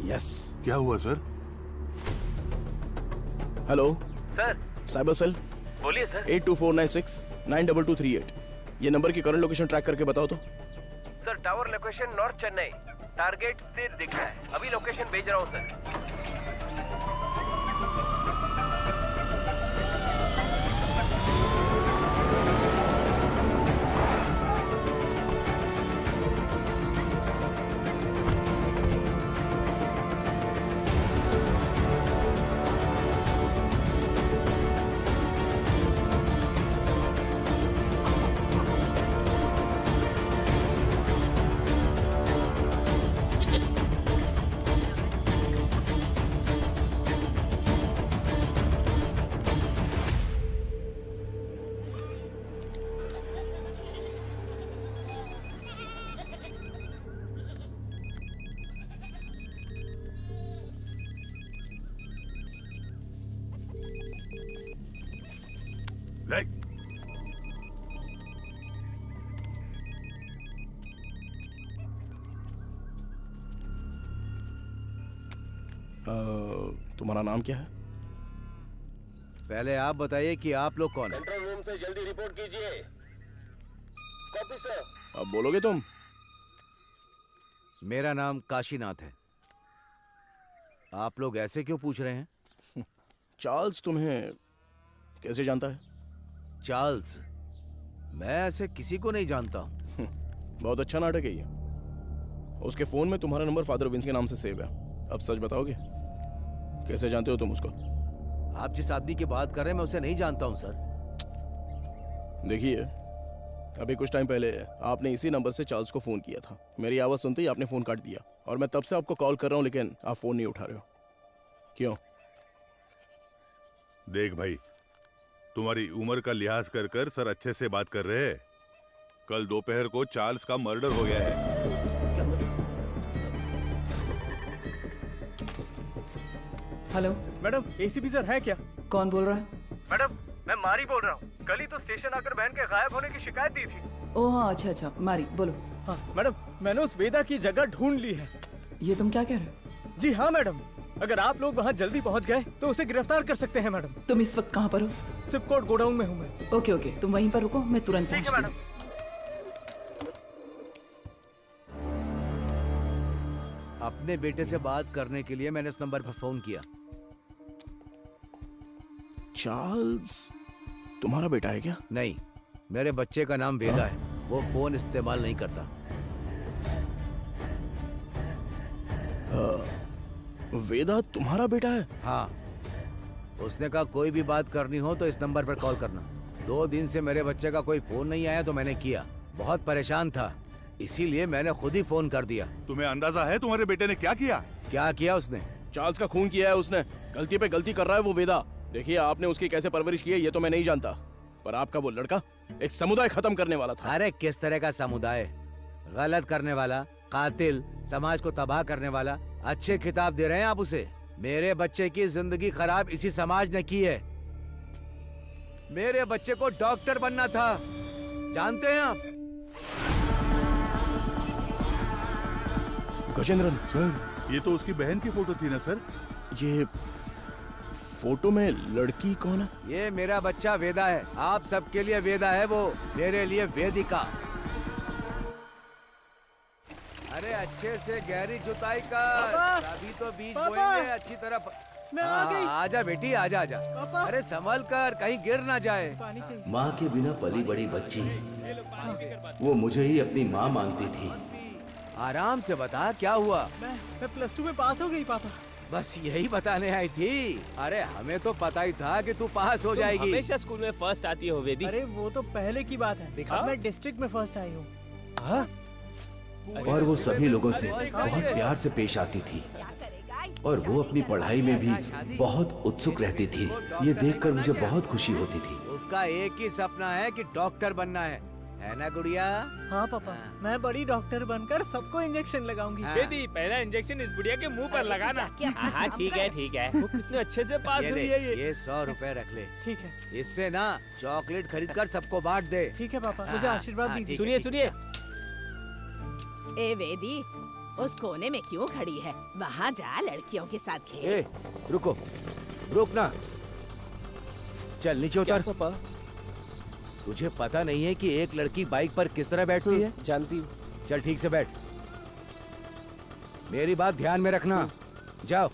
यस। क्या हुआ sir? Hello sir. Cyber cell. बोलिए सर। 8249692238। ये नंबर की करंट लोकेशन ट्रैक करके बताओ तो। Sir tower location north Chennai, target स्थिर दिख रहा है। अभी लोकेशन भेज रहा हूँ सर। लाइक तुम्हारा नाम क्या है? पहले आप बताइए कि आप लोग कौन है? कंट्रोल रूम से जल्दी रिपोर्ट कीजिए। Copy sir. अब बोलोगे तुम? मेरा नाम काशीनाथ है। आप लोग ऐसे क्यों पूछ रहे हैं? चार्ल्स तुम्हें कैसे जानता है? चार्ल्स? मैं ऐसे किसी को नहीं जानता हूँ। बहुत अच्छा नाटक है ये। उसके फोन में तुम्हारा नंबर फादर विंस के नाम से सेव है। अब सच बताओगे? कैसे जानते हो तुम उसको? आप जिस आदमी की बात कर रहे हैं मैं उसे नहीं जानता हूँ सर। देखिए, अभी कुछ टाइम पहले आपने इसी नंबर से चार्ल्स को फोन किया था। मेरी आवाज सुनते ही आपने फोन काट दिया और मैं तब से आपको कॉल कर रहा हूँ लेकिन आप फोन नहीं उठा रहे हो। क्यों? देख भाई, तुम्हारी उम्र का लिहाज कर कर सर अच्छे से बात कर रहे हैं। कल दोपहर को चार्ल्स का मर्डर हो गया है। हेलो मैडम, एसीपी सर है क्या? कौन बोल रहा है? मैडम मैं मारी बोल रहा हूँ। कल ही तो स्टेशन आकर बहन के गायब होने की शिकायत दी थी। ओह हाँ, अच्छा अच्छा, मारी बोलो। हाँ मैडम, मैंने उस वेदा की जगह ढूंढ ली है। ये तुम क्या कह रहे हो? जी हाँ मैडम, अगर आप लोग वहाँ जल्दी पहुँच गए तो उसे गिरफ्तार कर सकते हैं मैडम। तुम इस वक्त कहाँ पर हो? सिपकोट गोडाउन में हूँ मैं। ओके ओके, तुम वहीं पर रुको, मैं तुरंत पहुँचती हूँ। अपने बेटे से बात करने के लिए मैंने इस नंबर पर फोन किया। चार्ल्स तुम्हारा बेटा है क्या? नहीं, मेरे बच्चे का नाम वेदा है। वो फोन इस्तेमाल नहीं करता। वेदा तुम्हारा बेटा है? हाँ, उसने कहा कोई भी बात करनी हो तो इस नंबर पर कॉल करना। 2 दिन से मेरे बच्चे का कोई फोन नहीं आया तो मैंने किया। बहुत परेशान था, इसीलिए मैंने खुद ही फोन कर दिया। तुम्हें अंदाजा है तुम्हारे बेटे ने क्या किया? क्या किया उसने? चार्ल्स का खून किया है उसने। गलती पे गलती कर रहा है वो वेदा। देखिए, आपने उसकी कैसे परवरिश की है ये तो मैं नहीं जानता, पर आपका वो लड़का एक समुदाय खत्म करने वाला था। अरे किस तरह का समुदाय? गलत करने वाला, कातिल, समाज को तबाह करने वाला। अच्छे खिताब दे रहे हैं आप उसे। मेरे बच्चे की जिंदगी खराब इसी समाज ने की है। मेरे बच्चे को डॉक्टर बनना था, जानते हैं आप? गजेंद्रन सर, ये तो उसकी बहन की फोटो थी ना सर? ये फोटो में लड़की कौन है? ये मेरा बच्चा वेदा है। आप सबके लिए वेदा है वो, मेरे लिए वेदिका। अरे अच्छे से गहरी जुताई कर, अभी तो बीज बोएंगे अच्छी तरह। मैं आ गई। आजा बेटी, आजा आजा। अरे संभल कर, कहीं गिर ना जाए। माँ के बिना पली बड़ी बच्ची, वो मुझे ही अपनी माँ मानती थी। आराम से बता, क्या हुआ? मैं +2 में पास हो गई पापा। बस यही बताने आई थी। अरे हमें तो पता ही था कि तू पास हो जाएगी। हमेशा स्कूल में फर्स्ट आती हो वेदी। अरे वो तो पहले की बात है, दिखा? अब मैं डिस्ट्रिक्ट में फर्स्ट आई हूँ। और वो सभी लोगों से बहुत प्यार से पेश आती थी और वो अपनी पढ़ाई में भी बहुत उत्सुक रहती थी। ये देखकर मुझे बहुत खुशी होती थी। उसका एक ही सपना है कि डॉक्टर बनना है ना गुड़िया? हाँ पापा, मैं बड़ी डॉक्टर बनकर सबको इंजेक्शन लगाऊंगी। वेदी, पहला इंजेक्शन इस बुढ़िया के मुंह पर लगाना। हाँ ठीक है ठीक है। वो कितने अच्छे से पास ये हुई ले, है ये 100 रुपए रख ले। ठीक है। इससे ना चॉकलेट खरीद कर सबको बांट दे। ठीक है पापा, मुझे आशीर्वाद दीजिए। सुनिए सुनिए, ए वेदी, उस कोने में क्यों खड़ी है? वहाँ जा, लड़कियों के साथ खेल। ए, रुको, रुक ना। चल नीचे उतर। पापा, तुझे पता नहीं है कि एक लड़की बाइक पर किस तरह बैठती है? जानती हूँ। चल ठीक से बैठ। मेरी बात ध्यान में रखना। जाओ।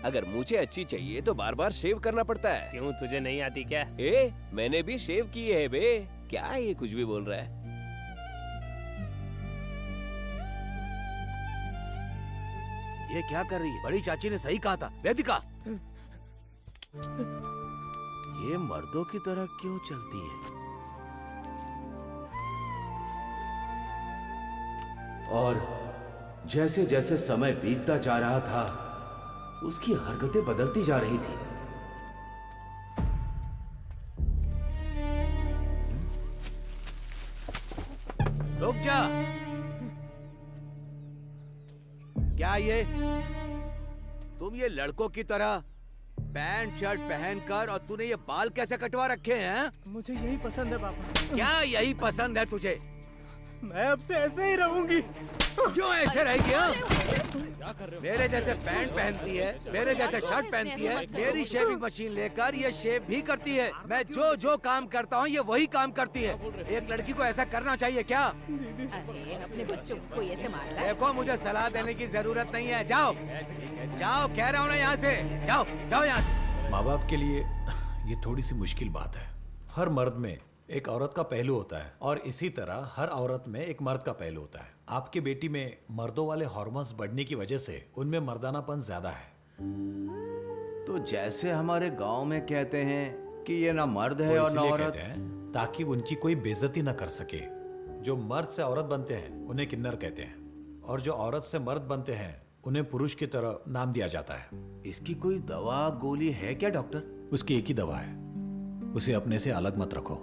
अगर मुझे अच्छी चाहिए तो बार बार शेव करना पड़ता है। क्यों, तुझे नहीं आती क्या? मैंने भी शेव की है बे। क्या ये कुछ भी बोल रहा है? ये क्या कर रही है? बड़ी चाची ने सही कहा था। वेदिका, ये मर्दों की तरह क्यों चलती है? और जैसे जैसे समय बीतता जा रहा था उसकी हरकतें बदलती जा रही थी। रुक जा। क्या ये तुम ये लड़कों की तरह पैंट शर्ट पहनकर, और तूने ये बाल कैसे कटवा रखे हैं? मुझे यही पसंद है पापा। क्या यही पसंद है तुझे? मैं अब से ऐसे ही रहूंगी। क्यों ऐसे रहेगी? मेरे जैसे पैंट पहनती है, मेरे जैसे शर्ट पहनती है, मेरी शेविंग मशीन लेकर ये शेव भी करती है। मैं जो जो काम करता हूँ ये वही काम करती है। एक लड़की को ऐसा करना चाहिए क्या? अरे अपने बच्चों को ऐसे मारता है? देखो, मुझे सलाह देने की जरूरत नहीं है। जाओ जाओ, कह रहा हूँ ना, यहाँ से जाओ, जाओ यहाँ से। माँ बाप के लिए ये थोड़ी सी मुश्किल बात है। हर मर्द में एक औरत का पहलू होता है और इसी तरह हर औरत में एक मर्द का पहलू होता है। आपकी बेटी में मर्दों वाले हार्मोन्स बढ़ने की वजह से उनमें मर्दानापन ज्यादा है। तो जैसे हमारे गांव में कहते हैं कि ये ना मर्द है वो और ना इसलिए औरत। कहते हैं ताकि उनकी कोई बेइज्जती ना कर सके। जो मर्द से औरत बनते हैं उन्हें किन्नर कहते हैं, और जो औरत से मर्द बनते हैं उन्हें पुरुष की तरह नाम दिया जाता है। इसकी कोई दवा गोली है क्या डॉक्टर? उसकी एक ही दवा है, उसे अपने से अलग मत रखो।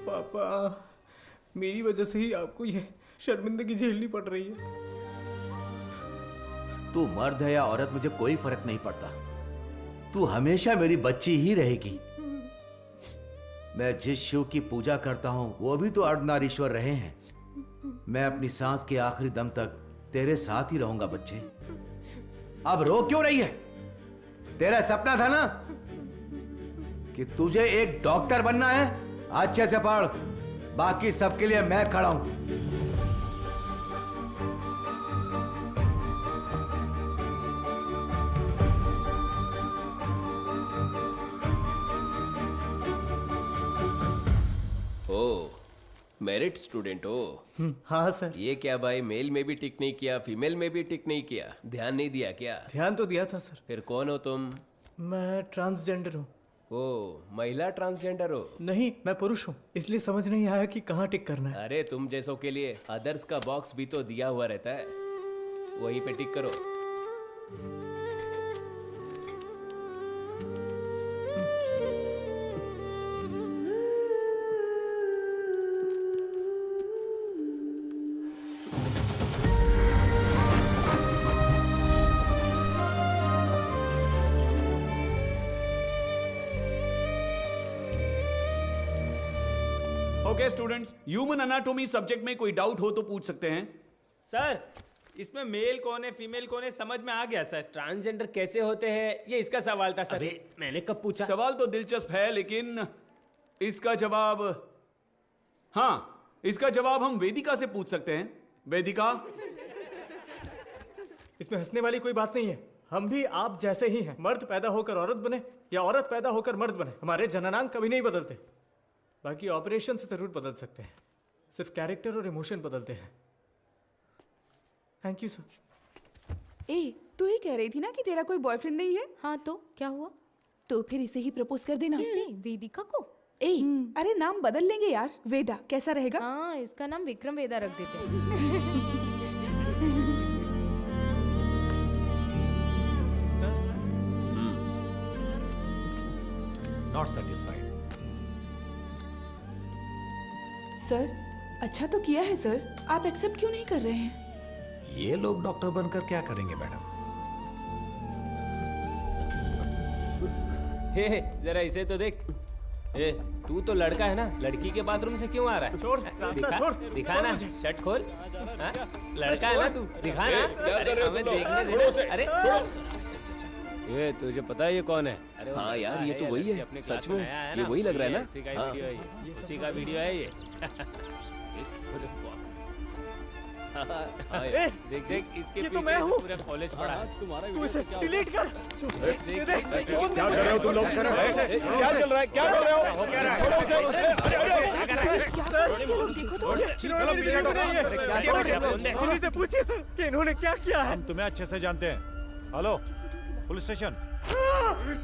पापा, मेरी वजह से ही आपको ये शर्मिंदगी झेलनी पड़ रही है। तू मर्द है या औरत मुझे कोई फर्क नहीं पड़ता। तू हमेशा मेरी बच्ची ही रहेगी। मैं जिस शिव की पूजा करता हूं वो भी तो अर्धनारीश्वर रहे हैं। मैं अपनी सांस के आखिरी दम तक तेरे साथ ही रहूंगा बच्चे। अब रो क्यों रही है? तेरा सपना था ना कि तुझे एक डॉक्टर बनना है? अच्छे से पढ़, बाकी सबके लिए मैं खड़ा हूं। मेरिट स्टूडेंट हो? हाँ सर। ये क्या भाई, मेल में भी टिक नहीं किया, फीमेल में भी टिक नहीं किया, ध्यान नहीं दिया क्या? ध्यान तो दिया था सर। फिर कौन हो तुम? मैं ट्रांसजेंडर हूँ। ओ, महिला ट्रांसजेंडर हो? नहीं, मैं पुरुष हूँ, इसलिए समझ नहीं आया कि कहाँ टिक करना है। अरे तुम जैसों के लिए अदर्स का बॉक्स भी तो दिया हुआ रहता है, वहीं पे टिक करो। Okay students, human anatomy subject में कोई डाउट हो तो पूछ सकते हैं। सर, इसमें मेल कौन है फीमेल कौन है समझ में आ गया सर। ट्रांसजेंडर कैसे होते हैं ये इसका सवाल था सर। मैंने कब पूछा? सवाल तो दिलचस्प है, लेकिन इसका जवाब, हाँ, इसका जवाब हम वेदिका से पूछ सकते हैं। वेदिका, इसमें हंसने वाली कोई बात नहीं है। हम भी आप जैसे ही हैं। मर्द पैदा होकर औरत बने या औरत पैदा होकर मर्द बने, हमारे जननांग कभी नहीं बदलते। बाकी ऑपरेशन से जरूर बदल सकते हैं, सिर्फ कैरेक्टर और इमोशन बदलते हैं। Thank you sir. ए, तू ही कह रही थी ना कि तेरा कोई बॉयफ्रेंड नहीं है? हाँ तो क्या हुआ? तो फिर इसे ही प्रपोज कर देना। किसे? वेदिका को? ए, अरे नाम बदल लेंगे यार। वेदा कैसा रहेगा? हाँ, इसका नाम विक्रम वेदा रख देते हैं। Not satisfied. सर, अच्छा तो किया है सर, आप एक्सेप्ट क्यों नहीं कर रहे हैं? ये लोग डॉक्टर बनकर क्या करेंगे मैडम? हे जरा इसे तो देख। ए, तू तो लड़का है ना, लड़की के बाथरूम से क्यों आ रहा है? छोड़, रास्ता दिखा, छोड़, दिखा छोड़ ना, मुझे। शर्ट खोल। हाँ? लड़का है ना तू, दिखा ना। अरे हमें देखने देना। अरे ये तुझे पता है ये कौन है? अरे हाँ यार, ये तो वही है। सच में ये वही लग रहा है ना? उसी का वीडियो है ये, उसी का वीडियो है ये। देख देख इसके ये तो मैं हूँ। पूरा कॉलेज पढ़ा है। तुम्हारा तू इसे डिलीट कर। क्या कर रहे हो तुम लोग? क्या चल रहा है? क्या कर रहे हो? क्या कर रहे हो? पुलिस से पूछिए सर कि इन्होंने क्या किया है। हम तुम्हें अच्छे से जानते हैं। Hello, police station.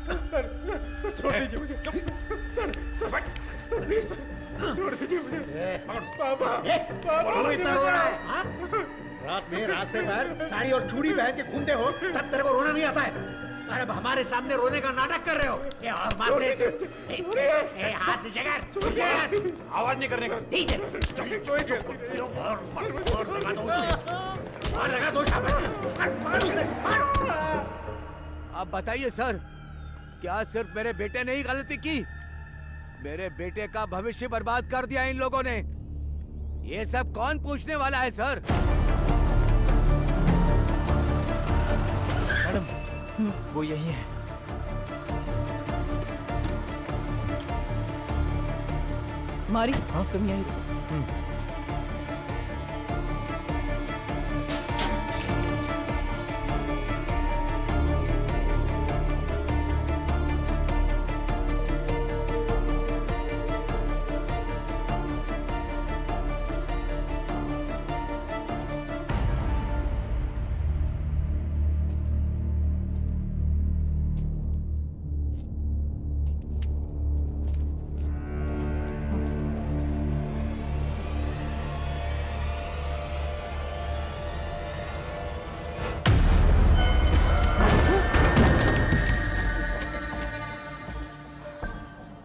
सर छोड़ दीजिए मुझे। सर प्लीज सर छोड़ दीजिए मुझे। पापा क्यों इतना रो रहा है? हाँ? रात में रास्ते पर साड़ी और चूड़ी पहन के घूमते हो, तब तेरे को रोना नहीं आता है? अरे अब हमारे सामने रोने का नाटक कर रहे हो। ये और मारने से हाथ नीचे कर। आवाज नहीं करने का। ठीक है, और लगा दो अब बताइए सर, क्या सिर्फ मेरे बेटे ने ही गलती की? मेरे बेटे का भविष्य बर्बाद कर दिया इन लोगों ने। ये सब कौन पूछने वाला है सर? मैडम, वो यही है। मारी, तुम यहीं रुको।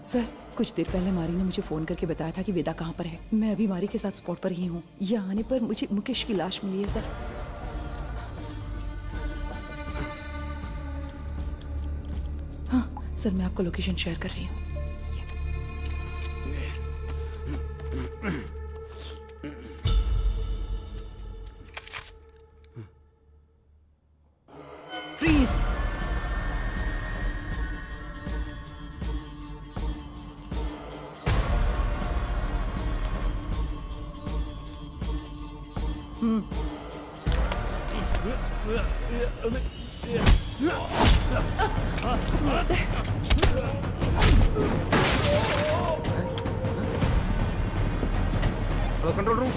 सर, कुछ देर पहले मारी ने मुझे फोन करके बताया था कि वेदा कहाँ पर है। मैं अभी मारी के साथ स्पॉट पर ही हूँ। यहाँ आने पर मुझे मुकेश की लाश मिली है सर। हाँ सर, मैं आपको लोकेशन शेयर कर रही हूँ। फ्रीज। Control room.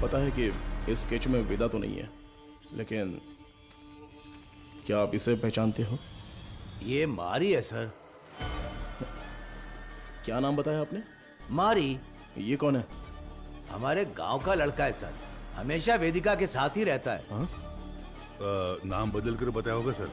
पता है कि इस स्केच में वेदा तो नहीं है, लेकिन क्या आप इसे पहचानते हो? ये मारी है सर। क्या नाम बताया आपने? मारी। ये कौन है? हमारे गांव का लड़का है सर, हमेशा वेदिका के साथ ही रहता है। हाँ? नाम बदल कर बताया होगा सर।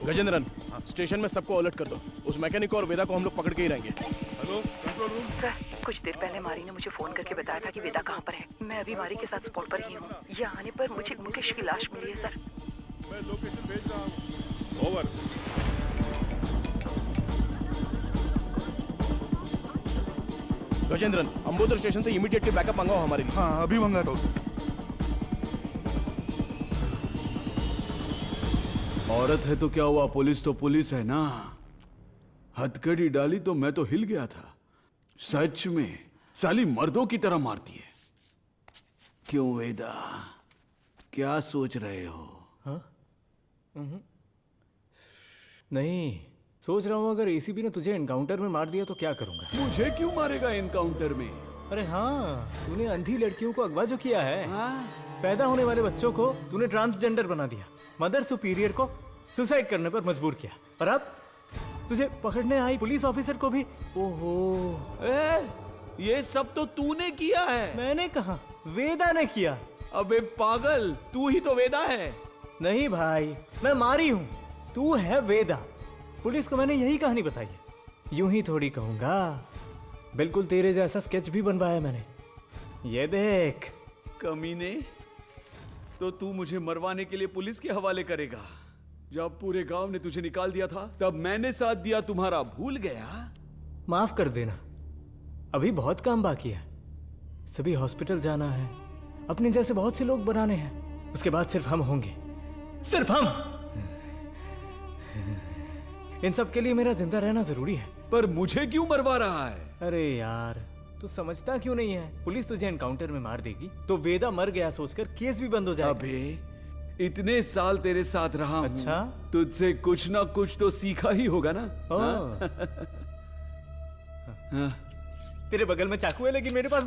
गजेंद्रन, स्टेशन में सबको अलर्ट कर दो। उस मैकेनिक और वेदा को हम लोग पकड़ के ही रहेंगे। Hello control room. सर, कुछ देर पहले मारी ने मुझे फोन करके बताया था कि वेदा कहाँ पर है। मैं अभी मारी के साथ स्पॉट पर ही हूँ। यहाँ आने पर मुझे मुकेश की लाश मिली है सर। मैं लोकेशन भेज रहा हूँ। ओवर। गजेंद्रन, अंबोदर स्टेशन से इमीडिएटली बैकअप मंगाओ हमारे लिए। हाँ, अभी मंगाता हूँ। औरत है तो क्या हुआ, पुलिस तो पुलिस है ना। हथकड़ी डाली तो मैं तो हिल गया था। सच में साली मर्दों की तरह मारती है। क्यों वेदा, क्या सोच रहे हो? हाँ? नहीं, सोच रहा हूँ अगर एसीपी ने तुझे एनकाउंटर में मार दिया तो क्या करूंगा। मुझे क्यों मारेगा एनकाउंटर में? अरे हाँ, तूने अंधी लड़कियों को अगवा जो किया है। पैदा होने वाले बच्चों को तूने ट्रांसजेंडर बना दिया। मदर सुपीरियर को सुसाइड करने पर मजबूर किया। और अब तुझे पकड़ने आई पुलिस ऑफिसर को भी। ओहो, ये सब तो तूने किया है। मैंने कहा, वेदा ने किया। अबे पागल, तू ही तो वेदा है। नहीं भाई, मैं मारी हूँ, तू है वेदा। पुलिस को मैंने यही कहानी बताई है। यूं ही थोड़ी कहूंगा, बिल्कुल तेरे जैसा स्केच भी बनवाया मैंने। ये देख। कमीने, तो तू मुझे मरवाने के लिए पुलिस के हवाले करेगा? जब पूरे गांव ने तुझे निकाल दिया था तब मैंने साथ दिया तुम्हारा, भूल गया? माफ कर देना, अभी बहुत काम बाकी है। सभी हॉस्पिटल जाना है, अपने जैसे बहुत से लोग बनाने हैं। उसके बाद सिर्फ हम होंगे, सिर्फ हम। इन सब के लिए मेरा जिंदा रहना जरूरी है। पर मुझे क्यों मरवा रहा है? अरे यार, तू समझता क्यों नहीं है? पुलिस तुझे एनकाउंटर में मार देगी तो वेदा मर गया सोचकर केस भी बंद हो जाएगा। अबे, इतने साल तेरे साथ रहा हूं। अच्छा? तुझसे कुछ ना कुछ तो सीखा ही होगा ना। हाँ? तेरे बगल में चाकू है लेकिन मेरे पास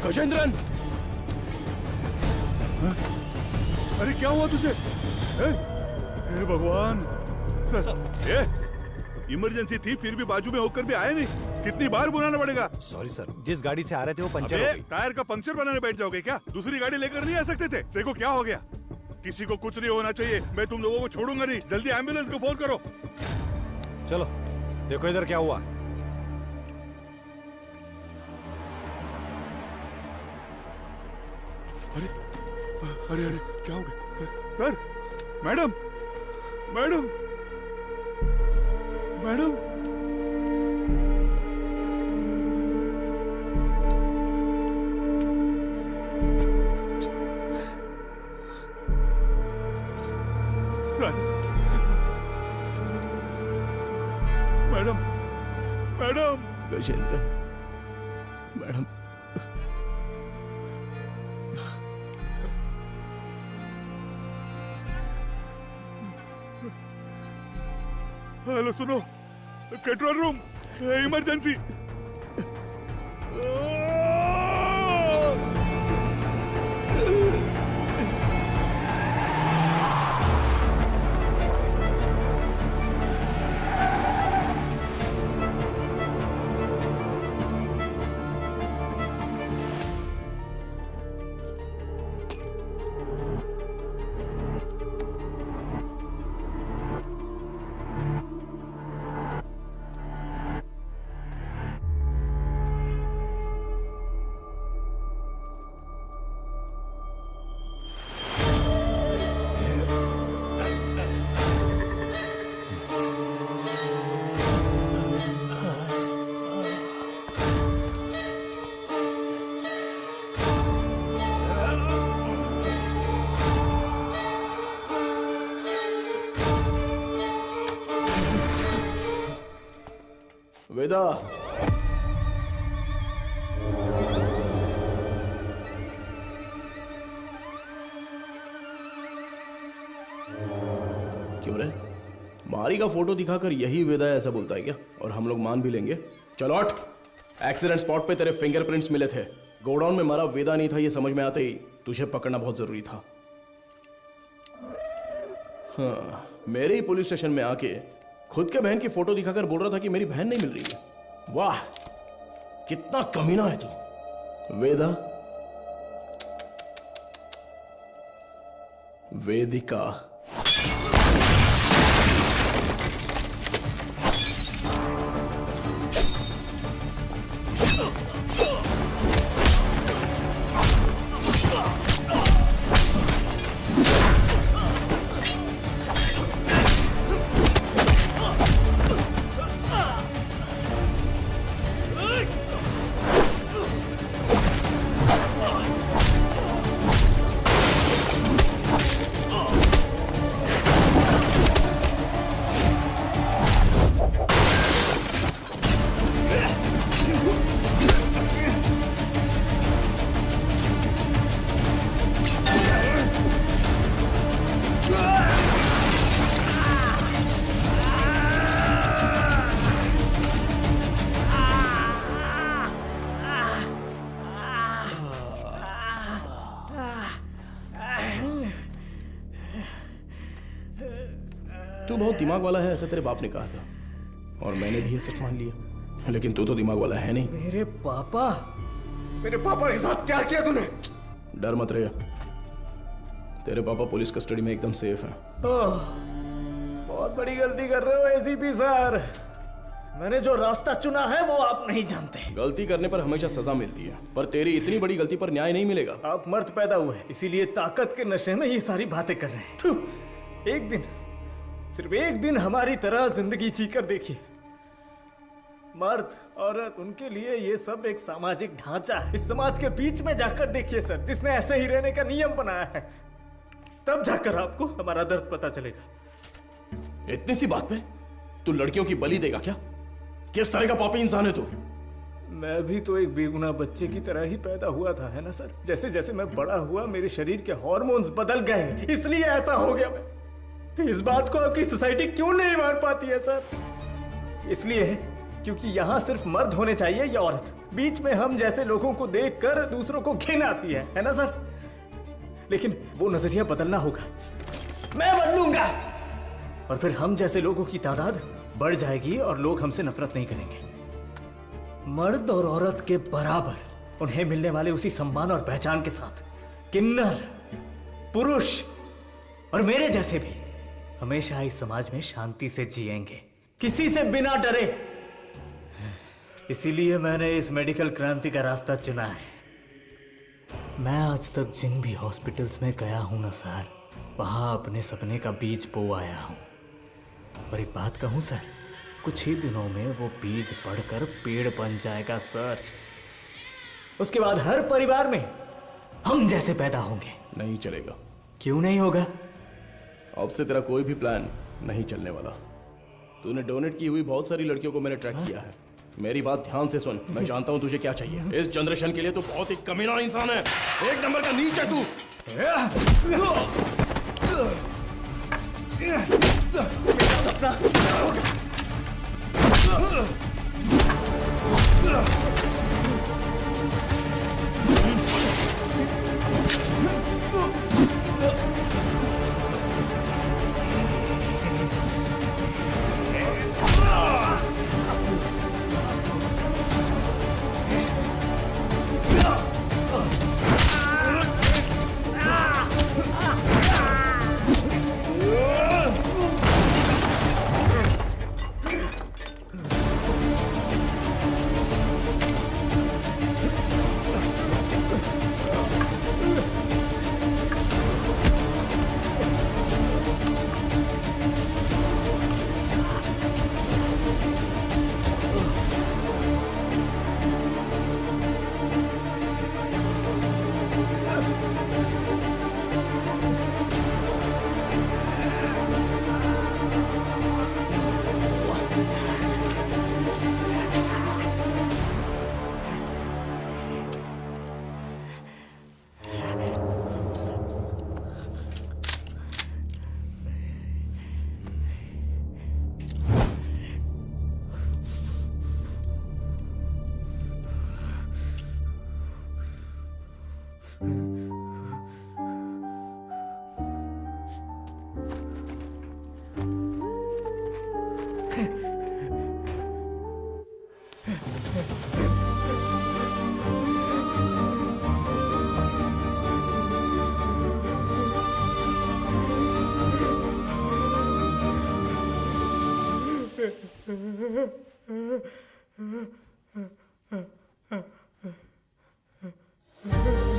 गजेंद्रन, अरे क्या हुआ तुझे? हे भगवान सर, इमरजेंसी थी फिर भी बाजू में होकर भी आए नहीं। कितनी बार बुलाना पड़ेगा? सॉरी सर, जिस गाड़ी से आ रहे थे वो पंचर हो गई। टायर का पंक्चर बनाने बैठ जाओगे क्या? दूसरी गाड़ी लेकर नहीं आ सकते थे? देखो क्या हो गया। किसी को कुछ नहीं होना चाहिए। मैं तुम लोगों को छोड़ूंगा नहीं। जल्दी एम्बुलेंस को फोन करो। चलो देखो इधर क्या हुआ। अरे अरे अरे क्या हो गया? Sir, madam, madam, madam. Sir, madam, madam. Gajendra, madam. Hello सुनो, कंट्रोल रूम, इमरजेंसी। वेदा, क्यों रे? मारी का फोटो दिखाकर यही वेदा है ऐसा बोलता है क्या? और हम लोग मान भी लेंगे। चलो हट। एक्सीडेंट स्पॉट पे तेरे फिंगरप्रिंट्स मिले थे। गोडाउन में मरा वेदा नहीं था ये समझ में आते ही तुझे पकड़ना बहुत जरूरी था। हाँ, मेरे ही पुलिस स्टेशन में आके खुद के बहन की फोटो दिखाकर बोल रहा था कि मेरी बहन नहीं मिल रही है। वाह, कितना कमीना है तू। वेदा, वेदिका, तू बहुत दिमाग वाला है, ऐसा तेरे बाप ने कहा था और मैंने भी ये सच मान लिया। लेकिन तू तो दिमाग वाला है नहीं। मेरे पापा के साथ क्या किया तूने? डर मत रहे, तेरे पापा पुलिस कस्टडी में एकदम सेफ हैं। बहुत बड़ी गलती कर रहे हो एसीपी सर। मैंने जो रास्ता चुना है वो आप नहीं जानते। गलती करने पर हमेशा सजा मिलती है, पर तेरी इतनी बड़ी गलती पर न्याय नहीं मिलेगा। आप मर्द पैदा हुए, इसीलिए ताकत के नशे में ये सारी बातें कर रहे हैं। थू, एक दिन, सिर्फ एक दिन हमारी तरह जिंदगी जीकर देखिए। मर्द, औरत, उनके लिए ये सब एक सामाजिक ढांचा है। इस समाज के बीच में जाकर देखिए सर, जिसने ऐसे ही रहने का नियम बनाया है, तब जाकर आपको हमारा दर्द पता चलेगा। इतनी सी बात पे तू लड़कियों की बलि देगा क्या? किस तरह का पापी इंसान है तू? मैं भी तो एक बेगुनाह बच्चे की तरह ही पैदा हुआ था, है ना सर? जैसे जैसे मैं बड़ा हुआ मेरे शरीर के हार्मोन्स बदल गए, इसलिए ऐसा हो गया। मैं इस बात को आपकी सोसाइटी क्यों नहीं मान पाती है सर? इसलिए क्योंकि यहाँ सिर्फ मर्द होने चाहिए या औरत। बीच में हम जैसे लोगों को देखकर दूसरों को घिन आती है ना सर? लेकिन वो नजरिया बदलना होगा, मैं बदलूंगा, और फिर हम जैसे लोगों की तादाद बढ़ जाएगी और लोग हमसे नफरत नहीं करेंगे। मर्द और औरत के बराबर उन्हें मिलने वाले उसी सम्मान और पहचान के साथ किन्नर, पुरुष और मेरे जैसे भी हमेशा इस समाज में शांति से जिएंगे, किसी से बिना डरे। इसीलिए मैंने इस मेडिकल क्रांति का रास्ता चुना है। मैं आज तक जिन भी हॉस्पिटल्स में गया हूं ना सर, वहां अपने सपने का बीज बो आया हूं। और एक बात कहूं सर, कुछ ही दिनों में वो बीज बढ़कर पेड़ बन जाएगा सर। उसके बाद हर परिवार में हम जैसे पैदा होंगे। नहीं चलेगा। क्यों नहीं होगा? अब से तेरा कोई भी प्लान नहीं चलने वाला। तूने डोनेट की हुई बहुत सारी लड़कियों को मैंने ट्रैक किया है। मेरी बात ध्यान से सुन, मैं जानता हूं तुझे क्या चाहिए। इस जनरेशन के लिए तू बहुत ही कमीना इंसान है, एक नंबर का नीच है तू। मेरा सपना है